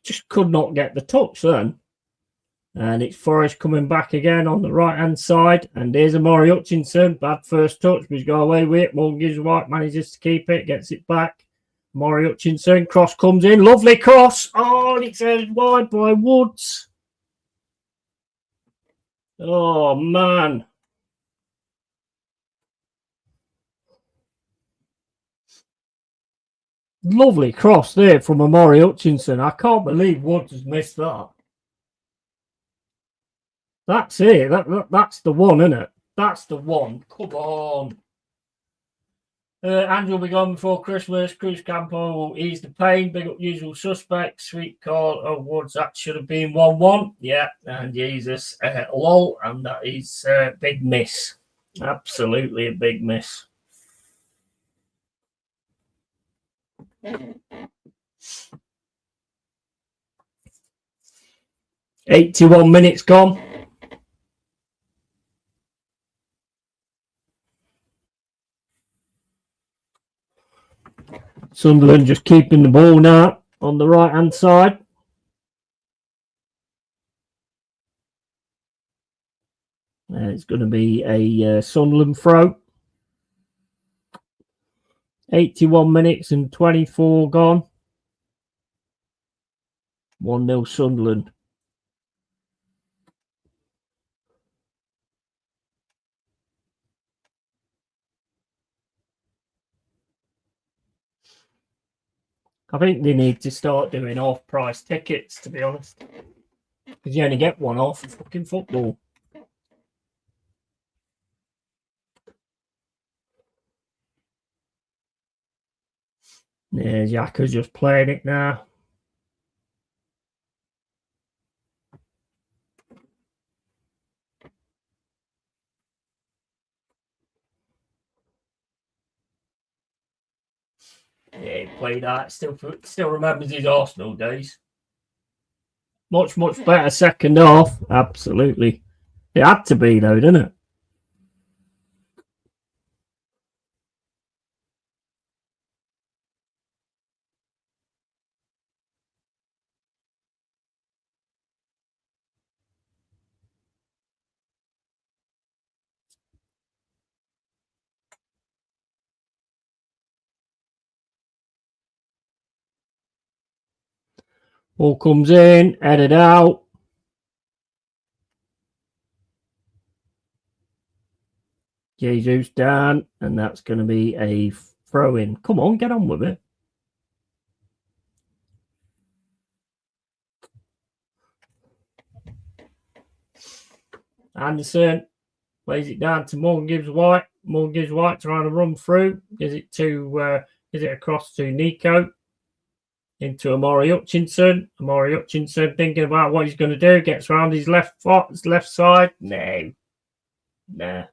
Just could not get the touch then. And it's Forrest coming back again on the right-hand side. And there's Amari Hutchinson. Bad first touch, but he's got away with it. Morgan gives White, manages to keep it, gets it back. Amari Hutchinson, cross comes in. Lovely cross. Oh, and it's wide by Woods. Oh, man. Lovely cross there from Amari Hutchinson. I can't believe Woods has missed that. That's it. That's the one, isn't it? That's the one. Come on. Andrew will be gone before Christmas. Cruz Campo will ease the pain. Big up usual suspects. Sweet call. Oh, Woods, that should have been 1-1. Yeah, and Jesus. Lol. And that is a big miss. Absolutely a big miss. "81 minutes gone. Sunderland just keeping the ball now on the right-hand side. It's going to be a Sunderland throw. 81 minutes and 24 gone. 1-0 Sunderland. I think they need to start doing off-price tickets, to be honest. Because you only get one off for fucking football. Yeah, Xhaka's just playing it now. Yeah, he played that. Still remembers his Arsenal days. Much better second half. Absolutely. It had to be, though, didn't it? Ball comes in, headed out. Jesus down, and that's going to be a throw in. Come on, get on with it. Anderson plays it down to Morgan Gibbs White. Morgan Gibbs White trying to run through. Gives it across to Nico. Into Amari Hutchinson. Amari Hutchinson thinking about what he's going to do. Gets around his left side. No. Nah.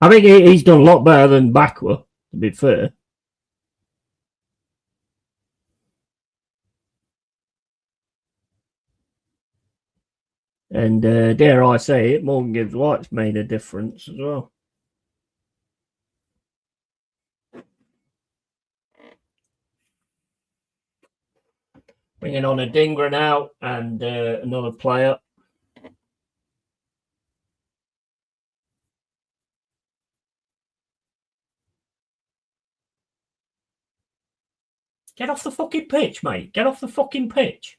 I think he's done a lot better than Bakwa, to be fair. And dare I say it, Morgan Gibbs White's made a difference as well. Bringing on a Dingra now and another player. Get off the fucking pitch, mate. Get off the fucking pitch.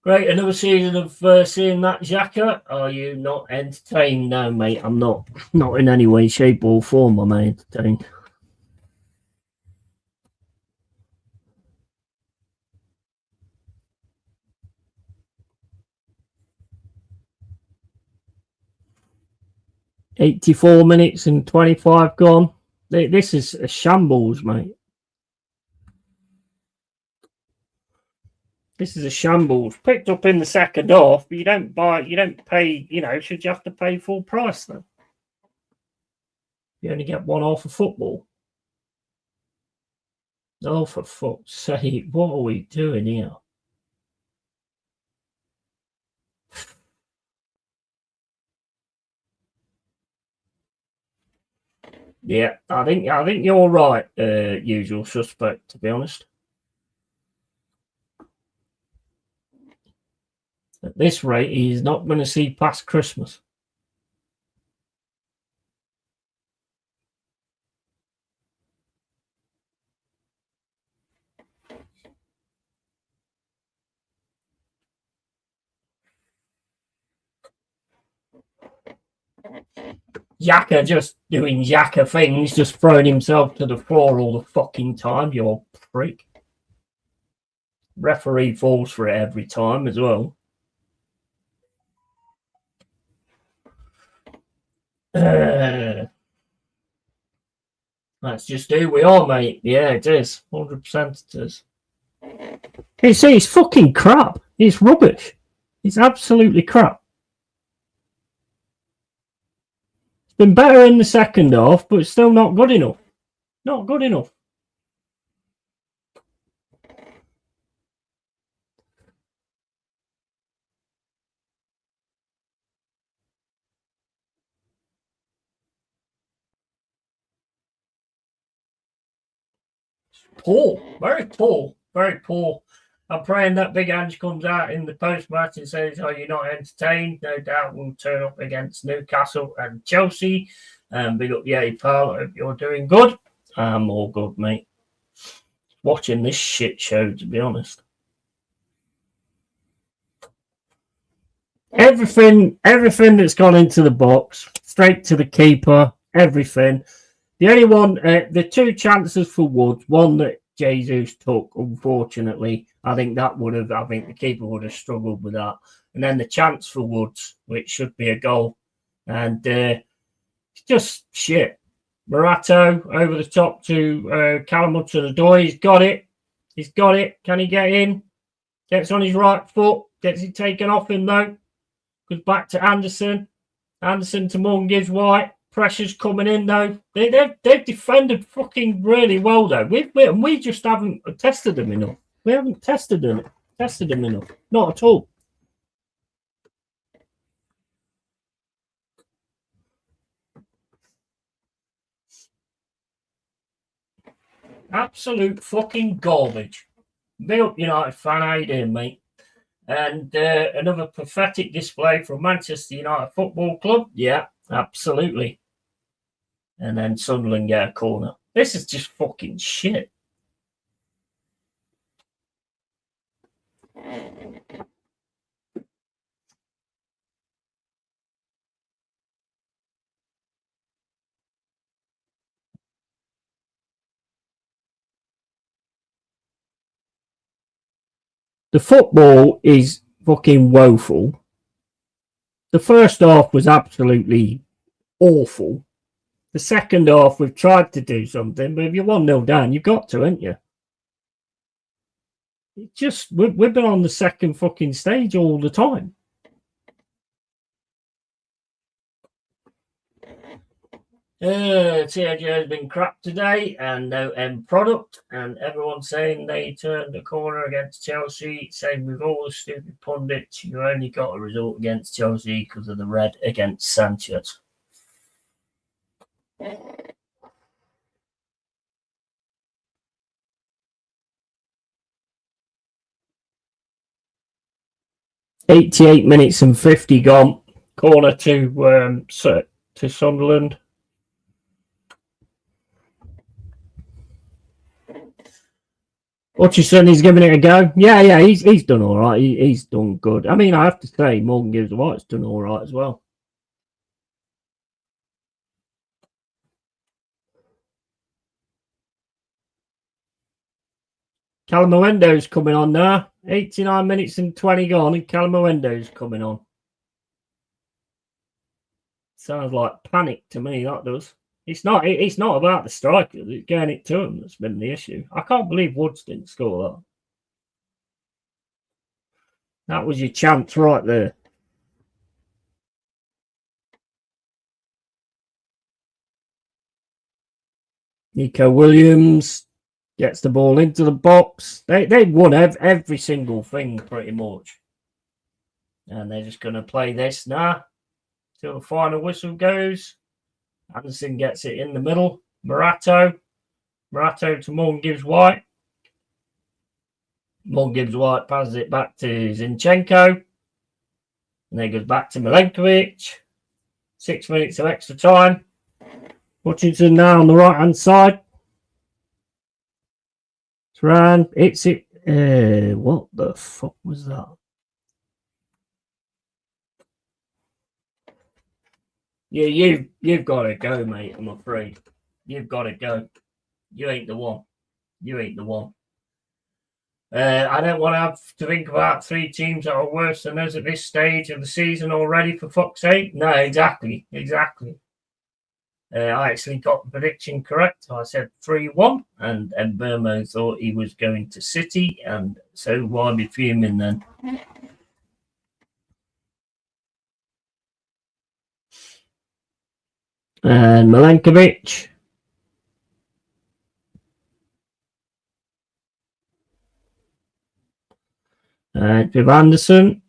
Great, another season of seeing that Xhaka. Are you not entertained? No, mate, I'm not. Not in any way, shape or form am I entertained. "84 minutes and 25 gone. This is a shambles, mate. This is a shambles. Picked up in the second half, but you don't pay, should you have to pay full price then? You only get one half of football. Oh, for fuck's sake, what are we doing here? Yeah, I think you're right, usual suspect, to be honest. At this rate, he's not going to see past Christmas. Yaka just doing Yaka things, just throwing himself to the floor all the fucking time, you old prick. Referee falls for it every time as well. That's just who we are, mate. Yeah, it is. 100% it is. You see, it's fucking crap. It's rubbish. It's absolutely crap. It's been better in the second half, but it's still not good enough. Not good enough. Poor. Very poor. Very poor. I'm praying that Big Ange comes out in the post-match and says, "Oh, you're not entertained. No doubt we'll turn up against Newcastle and Chelsea. Big up Yeti pal. I hope you're doing good." I'm all good, mate. Watching this shit show, to be honest. Everything that's gone into the box, straight to the keeper, everything. The only one, the two chances for Woods, one that Jesus took, unfortunately, I think the keeper would have struggled with that. And then the chance for Woods, which should be a goal. And it's just shit. Morato over the top to Callum Hudson-Odoi. He's got it. Can he get in? Gets on his right foot. Gets it taken off him, though. Goes back to Anderson. Anderson to Morgan Gibbs White. Pressure's coming in, though. They've defended fucking really well, though. We just haven't tested them enough. We haven't tested them enough. Not at all. Absolute fucking garbage. Big up United fan, how you doing, mate? And another pathetic display from Manchester United Football Club. Yeah, absolutely. And then Sunderland get a corner. This is just fucking shit. The football is fucking woeful. The first half was absolutely awful. The second half, we've tried to do something, but if you're 1-0 down, you've got to, haven't you? It just, we've been on the second fucking stage all the time. TAG has been crap today and no end product, and everyone's saying they turned the corner against Chelsea. Same with all the stupid pundits. You only got a result against Chelsea because of the red against Sanchez. $88 minutes and 50 gone. Corner to Sunderland. Hutchison, he's giving it a go. Yeah, he's done all right. He's done good. I mean, I have to say, Morgan Gibbs White's done all right as well. Calamuendo's coming on now. 89 minutes and 20 gone, and Calamuendo's coming on. Sounds like panic to me, that does. It's not about the strikers. It's getting it to them that's been the issue. I can't believe Woods didn't score that. That was your chance right there. Nico Williams gets the ball into the box. They won every single thing pretty much. And they're just going to play this now till the final whistle goes. Anderson gets it in the middle. Morato to Morgan Gibbs White. Morgan Gibbs White passes it back to Zinchenko. And then goes back to Milenkovic. 6 minutes of extra time. Hutchinson now on the right hand side. Turan, it's it. What the fuck was that? Yeah, you've got to go, mate. I'm afraid you've got to go. You ain't the one. You ain't the one. I don't want to have to think about 3 teams that are worse than us at this stage of the season already. For fuck's sake, no, exactly. I actually got the prediction correct. I said 3-1, and Burmo thought he was going to City, and so why be fuming then? And Milenkovic. With Anderson.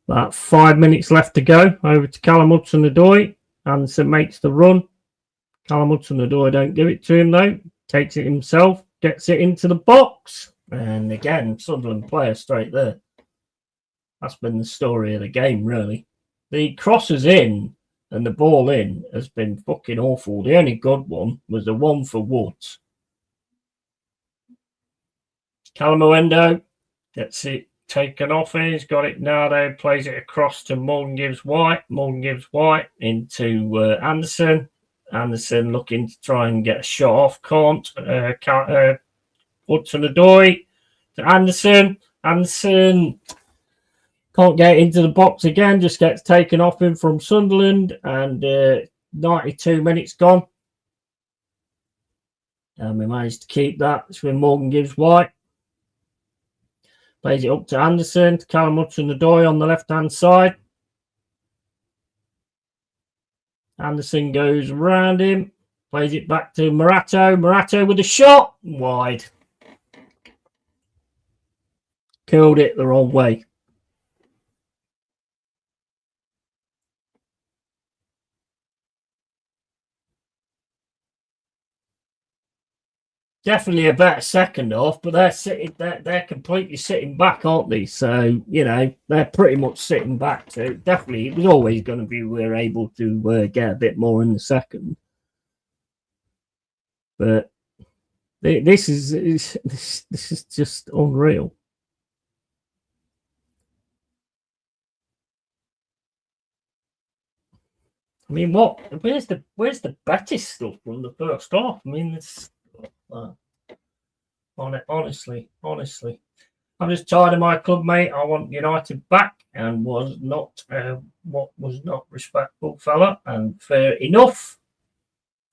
About 5 minutes left to go. Over to Callum Hudson-Odoi. Anderson makes the run. Callum Hudson-Odoi don't give it to him though. Takes it himself. Gets it into the box. And again, Sunderland player straight there. That's been the story of the game, really. The crosses in and the ball in has been fucking awful. The only good one was the one for Woods. Callum Owendo gets it taken off. He's got it now, though. Plays it across to Morgan Gibbs White. Morgan Gibbs White into Anderson. Anderson looking to try and get a shot off. Can't. Hudson-Odoi to Anderson. Anderson can't get into the box again. Just gets taken off him from Sunderland. And 92 minutes gone. And we managed to keep that. It's with Morgan Gibbs White. Plays it up to Anderson, to Callum Hudson-Odoi on the left-hand side. Anderson goes around him. Plays it back to Morato. Morato with a shot. Wide. Killed it the wrong way. Definitely a better second half, but they're completely sitting back, aren't they? So, you know, they're pretty much sitting back. So definitely it was always going to be we're able to get a bit more in the second. But this is just unreal. I mean, where's the Betis stuff from the first half? I mean, it's honestly, I'm just tired of my club, mate. I want United back, and was not respectful, fella, and fair enough.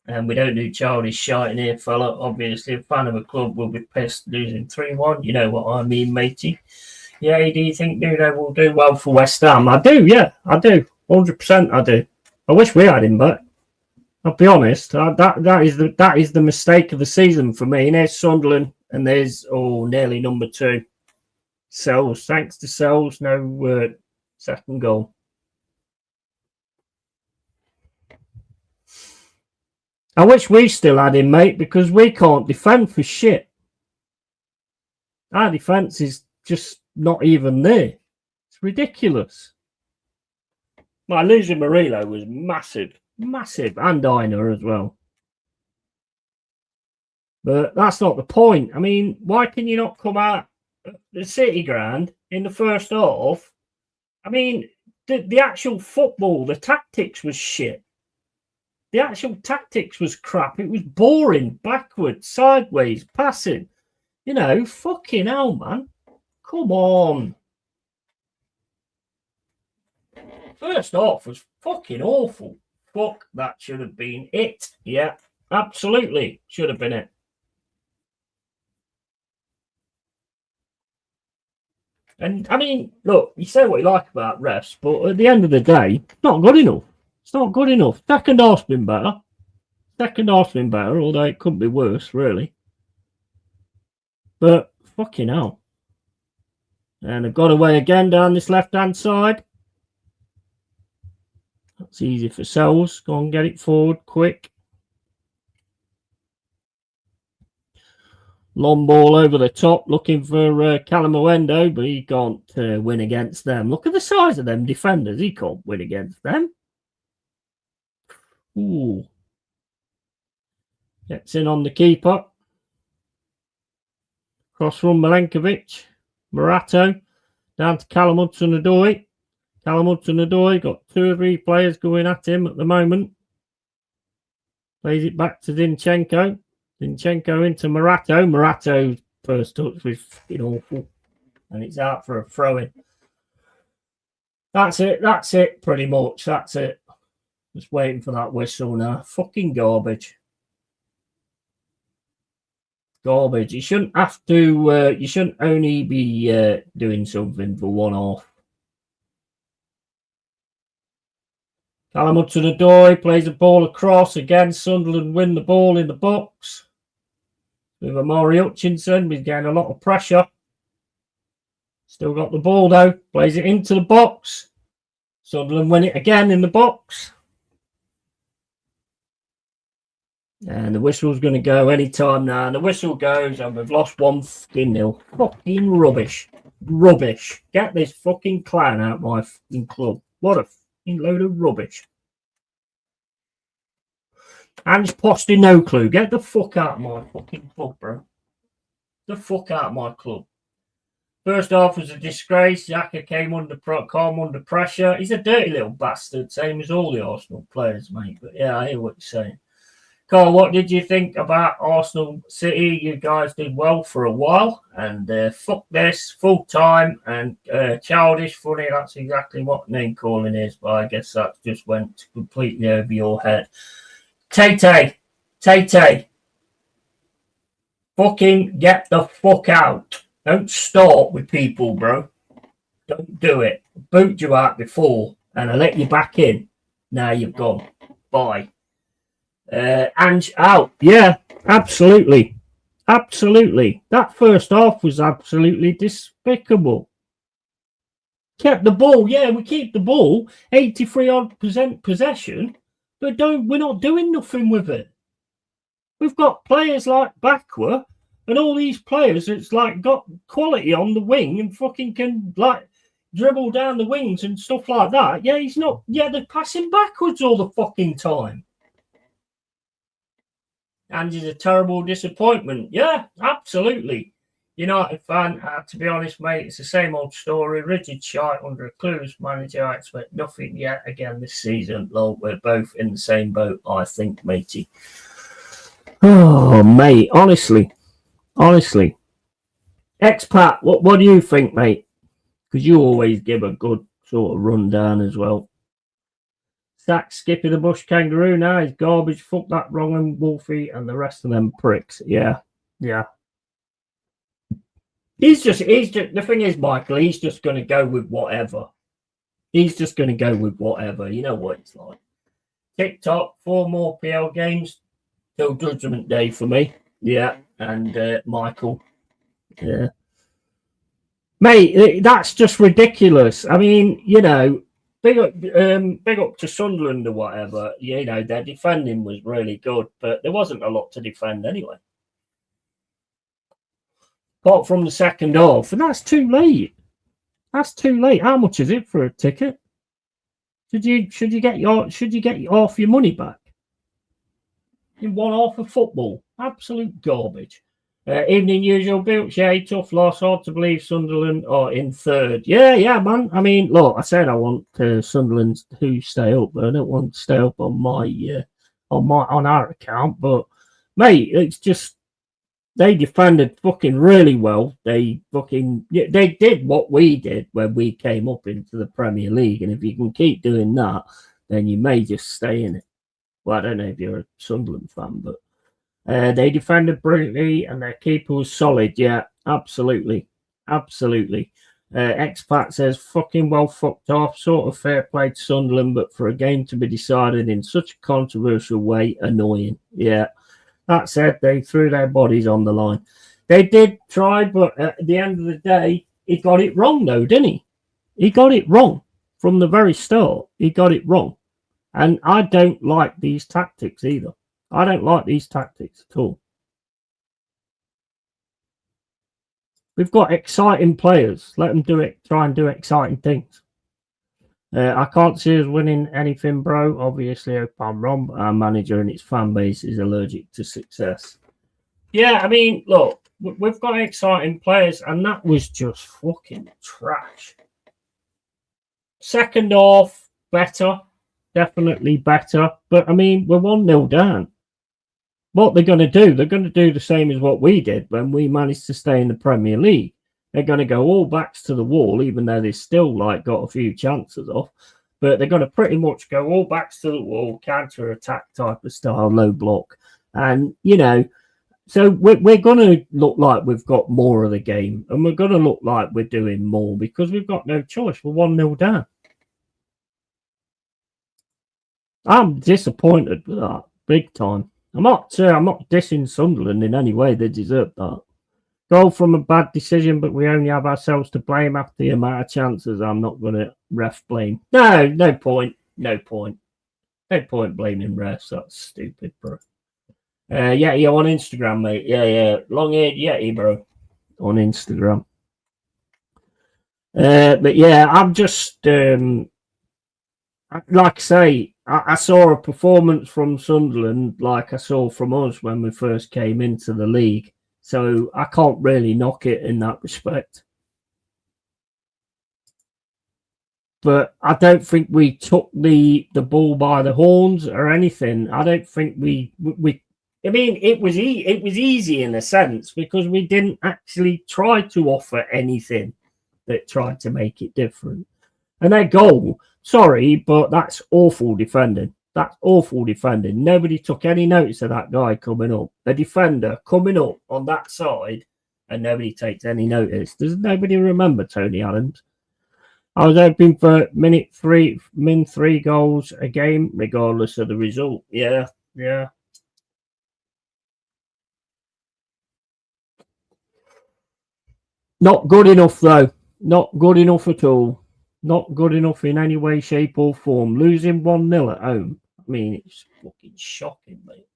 And we don't do childish shite in here, fella. Obviously, a fan of a club will be pissed losing 3-1. You know what I mean, matey. Yeah, do you think Nuno will do well for West Ham? I do, yeah, I do. 100% I do. I wish we had him back. I'll be honest. That is the mistake of the season for me. And there's Sunderland, and there's nearly number 2. Sells, thanks to Sells, no second goal. I wish we still had him, mate, because we can't defend for shit. Our defence is just not even there. It's ridiculous. My losing Murillo was massive, and Diner as well. But that's not the point. I mean, why can you not come out the City ground in the first half? I mean, the actual football, the tactics was shit. The actual tactics was crap. It was boring, backwards, sideways, passing. You know, fucking hell, man. Come on. First half was fucking awful. Fuck, that should have been it. Yeah, absolutely should have been it. And, I mean, look, you say what you like about refs, but at the end of the day, it's not good enough. It's not good enough. Second half's been better. Although it could be worse, really. But, fucking hell. And they've got away again down this left-hand side. That's easy for Sells. Go on, get it forward, quick. Long ball over the top, looking for Calamuendo, but he can't win against them. Look at the size of them defenders. He can't win against them. Ooh. Gets in on the keeper. Cross from Milenkovic. Morato. Down to Callum Hudson-Odoi. Callum Hudson-Odoi got 2 or 3 players going at him at the moment. Plays it back to Zinchenko. Zinchenko into Morato. Morato's first touch was fucking awful. And it's out for a throw-in. That's it, pretty much. That's it. Just waiting for that whistle now. Fucking garbage. Garbage. You shouldn't have to, you shouldn't only be doing something for one half. Callum Hudson-Odoi plays the ball across. Again, Sunderland win the ball in the box. With Amari Hutchinson, he's getting a lot of pressure. Still got the ball though. Plays it into the box. Sunderland win it again in the box. And the whistle's going to go any time now. And the whistle goes, and we've lost 1-0. Fucking rubbish. Rubbish. Get this fucking clown out of my fucking club. What a fucking load of rubbish. And Posty, no clue. Get the fuck out of my fucking club, bro. The fuck out of my club. First half was a disgrace. Xhaka came under pressure. He's a dirty little bastard, same as all the Arsenal players, mate. But yeah, I hear what you're saying. Carl, what did you think about Arsenal City? You guys did well for a while, and fuck this, full time and childish, funny. That's exactly what name calling is, but I guess that just went completely over your head. Tay, fucking get the fuck out. Don't start with people, bro. Don't do it. I boot you out before, and I let you back in. Now you've gone. Bye. Ange out. Yeah, absolutely. Absolutely. That first half was absolutely despicable. Kept the ball. Yeah, we keep the ball. 83% possession. But we're not doing nothing with it. We've got players like Bakwa and all these players that's like got quality on the wing and fucking can like dribble down the wings and stuff like that. Yeah, he's not. Yeah, they're passing backwards all the fucking time. And he's a terrible disappointment. Yeah, absolutely. United fan, to be honest, mate, it's the same old story. Rigid shite under a clueless manager. I expect nothing yet again this season. Lol, we're both in the same boat, I think, matey. Oh, mate, honestly. Expat, what do you think, mate? Because you always give a good sort of rundown as well. Sack Skippy the Bush Kangaroo now. He's garbage. Fuck that wrong and Wolfie and the rest of them pricks. Yeah. He's just the thing is, Michael, he's just going to go with whatever. You know what it's like. TikTok, 4 more PL games till Judgment Day for me. Yeah. And Michael. Yeah. Mate, that's just ridiculous. I mean, you know, big up to Sunderland or whatever. You know, their defending was really good, but there wasn't a lot to defend anyway. Apart from the second half, and that's too late. How much is it for a ticket? Should you get half your money back in one half of football? Absolute garbage. Evening usual built. Yeah, tough loss. Hard to believe Sunderland are in third. Yeah, man. I mean, look, I said I want Sunderland to stay up, but I don't want to stay up on our account. But mate, it's just they defended fucking really well. They did what we did when we came up into the Premier League, and if you can keep doing that, then you may just stay in it. Well, I don't know if you're a Sunderland fan, but. They defended brilliantly and their keeper was solid. Yeah, absolutely. Expat says, fucking well fucked off. Sort of fair play to Sunderland, but for a game to be decided in such a controversial way, annoying. Yeah. That said, they threw their bodies on the line. They did try, but at the end of the day, he got it wrong though, didn't he? He got it wrong from the very start. He got it wrong. And I don't like these tactics either. I don't like these tactics at all. We've got exciting players. Let them do it. Try and do exciting things. I can't see us winning anything, bro. Obviously, I hope I'm wrong, but our manager and its fan base is allergic to success. Yeah, I mean, look, we've got exciting players, and that was just fucking trash. Second half, better. Definitely better. But, I mean, we're 1-0 down. What they're going to do, they're going to do the same as what we did when we managed to stay in the Premier League. They're going to go all backs to the wall, even though they've still got a few chances off. But they're going to pretty much go all backs to the wall, counter-attack type of style, low block. And, so we're going to look like we've got more of the game. And we're going to look like we're doing more because we've got no choice. We're 1-0 down. I'm disappointed with that, big time. I'm not dissing Sunderland in any way. They deserve that. Goal from a bad decision, but we only have ourselves to blame after the amount of chances. I'm not going to ref blame. No point. No point blaming refs. That's stupid, bro. Yeti on Instagram, mate. Yeah. Long-haired Yeti, bro. On Instagram. But yeah, I'm just like I say, I saw a performance from Sunderland like I saw from us when we first came into the league. So I can't really knock it in that respect. But I don't think we took the bull by the horns or anything. I don't think we I mean, it was easy in a sense because we didn't actually try to offer anything that tried to make it different. And their goal, sorry, but that's awful defending. That's awful defending. Nobody took any notice of that guy coming up. The defender coming up on that side, and nobody takes any notice. Does nobody remember Tony Adams? I was hoping for min 3 goals a game, regardless of the result. Yeah. Not good enough, though. Not good enough at all. Not good enough in any way, shape, or form. Losing 1-0 at home. I mean, it's fucking shocking, mate.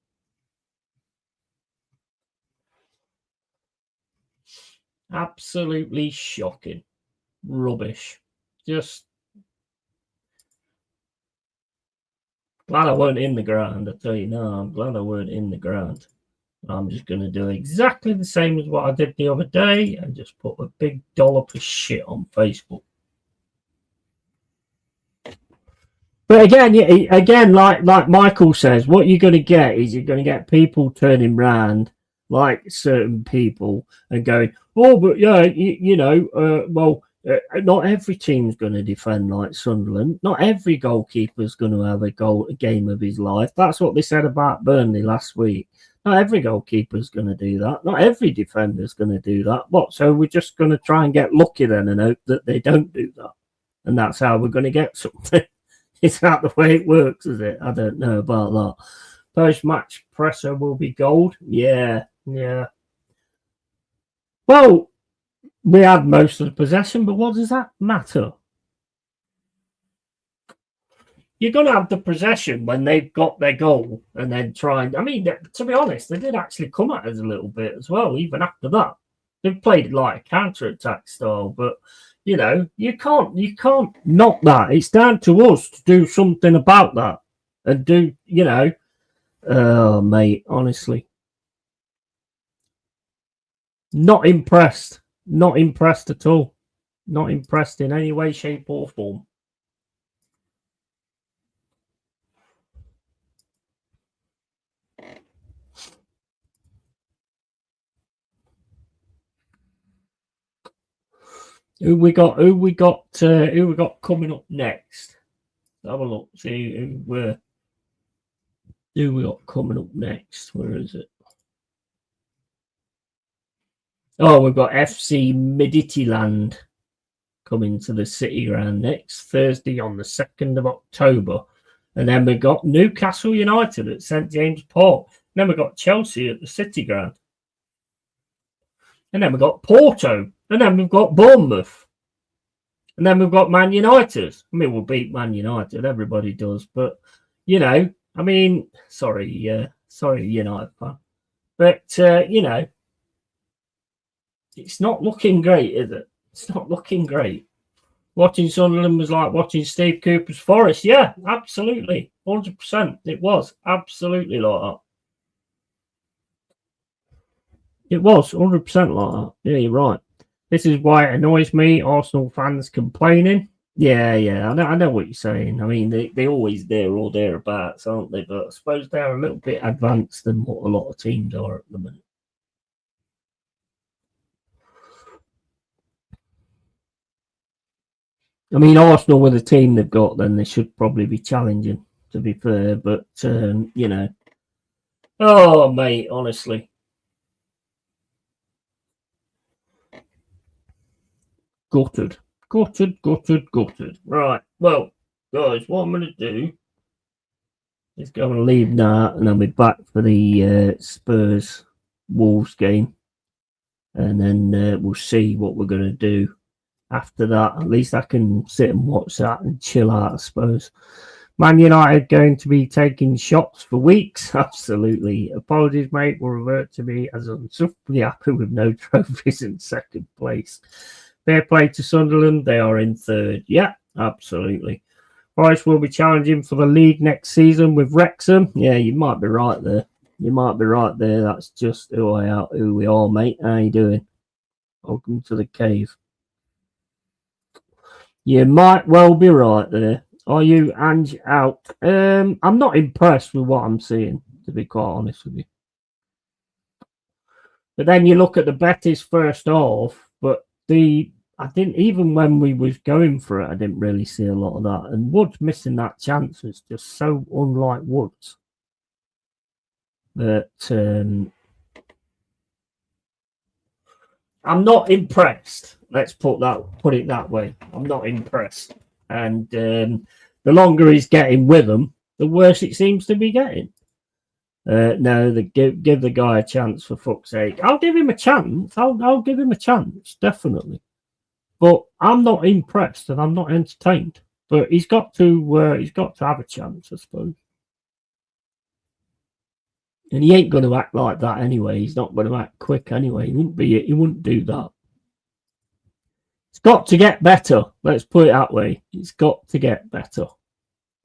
Absolutely shocking. Rubbish. Just glad I weren't in the ground, I tell you now. I'm glad I weren't in the ground. I'm just going to do exactly the same as what I did the other day and just put a big dollop of shit on Facebook. But again, like Michael says, what you're going to get is you're going to get people turning round like certain people and going, oh, but yeah, not every team's going to defend like Sunderland. Not every goalkeeper's going to have a game of his life. That's what they said about Burnley last week. Not every goalkeeper's going to do that. Not every defender's going to do that. What? So we're just going to try and get lucky then and hope that they don't do that. And that's how we're going to get something. Is that the way it works, is it? I don't know about that. Post-match presser will be gold. Yeah. Well, we had most of the possession, but what does that matter? You're going to have the possession when they've got their goal and then try and... I mean, to be honest, they did actually come at us a little bit as well, even after that. They've played it like a counter-attack style, but... you can't knock that. It's down to us to do something about that and do, oh, mate, honestly. Not impressed. Not impressed at all. Not impressed in any way, shape or form. Who we got coming up next? Have a look. See who we got coming up next. Where is it? Oh, we've got FC Midtjylland coming to the City Ground next Thursday on the 2nd of October. And then we've got Newcastle United at St James Park. And then we've got Chelsea at the City Ground. And then we've got Porto. And then we've got Bournemouth. And then we've got Man United. I mean, we'll beat Man United. Everybody does. But, you know, I mean, sorry, United fan, but you know, it's not looking great, is it? It's not looking great. Watching Sunderland was like watching Steve Cooper's Forest. Yeah, absolutely, 100%. It was absolutely like that. It was 100% like that. Yeah, you're right. This is why it annoys me. Arsenal fans complaining. Yeah, I know what you're saying. I mean, they always there or thereabouts, aren't they? But I suppose they're a little bit advanced than what a lot of teams are at the minute. I mean, Arsenal with the team they've got, then they should probably be challenging, to be fair. But, you know. Oh, mate, honestly. Gutted. Right. Well, guys, what I'm going to do is go and leave now, and I'll be back for the Spurs Wolves game. And then we'll see what we're going to do after that. At least I can sit and watch that and chill out, I suppose. Man United going to be taking shots for weeks. Absolutely. Apologies, mate. Will revert to me as I'm super happy with no trophies in second place. Fair play to Sunderland. They are in third. Yeah, absolutely. Forest will be challenging for the league next season with Wrexham. Yeah, you might be right there. That's just who we are, mate. How you doing? Welcome to the cave. You might well be right there. Are you Ange out? I'm not impressed with what I'm seeing, to be quite honest with you. But then you look at the Betis first half, but I didn't, even when we was going for it, I didn't really see a lot of that. And Woods missing that chance was just so unlike Woods. But I'm not impressed. Let's put it that way. I'm not impressed. And the longer he's getting with them, the worse it seems to be getting. No, give the guy a chance, for fuck's sake. I'll give him a chance. I'll give him a chance, definitely. But I'm not impressed and I'm not entertained. But he's got to have a chance, I suppose. And he ain't going to act like that anyway. He's not going to act quick anyway. He wouldn't do that. It's got to get better. Let's put it that way. It's got to get better.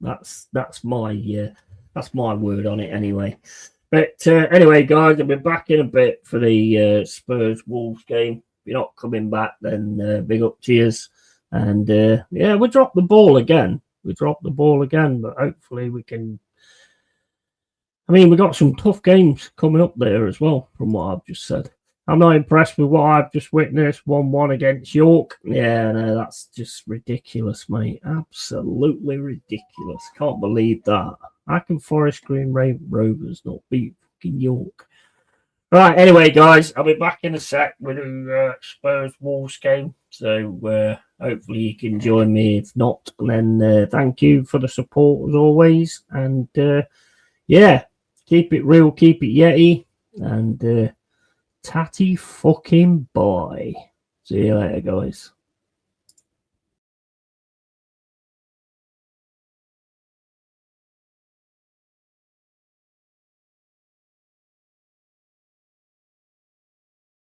That's my word on it anyway. But anyway, guys, I'll be back in a bit for the Spurs Wolves game. If you're not coming back, then big up to you. And yeah, we dropped the ball again. But hopefully we can. I mean, we've got some tough games coming up there as well, from what I've just said. I'm not impressed with what I've just witnessed. 1-1 against York. Yeah, no, that's just ridiculous, mate. Absolutely ridiculous. Can't believe that. How can Forest Green Rovers not beat fucking York? Right, anyway, guys, I'll be back in a sec with the Spurs Wolves game. So hopefully you can join me. If not, then thank you for the support as always. And yeah, keep it real, keep it Yeti. And tatty fucking bye. See you later, guys.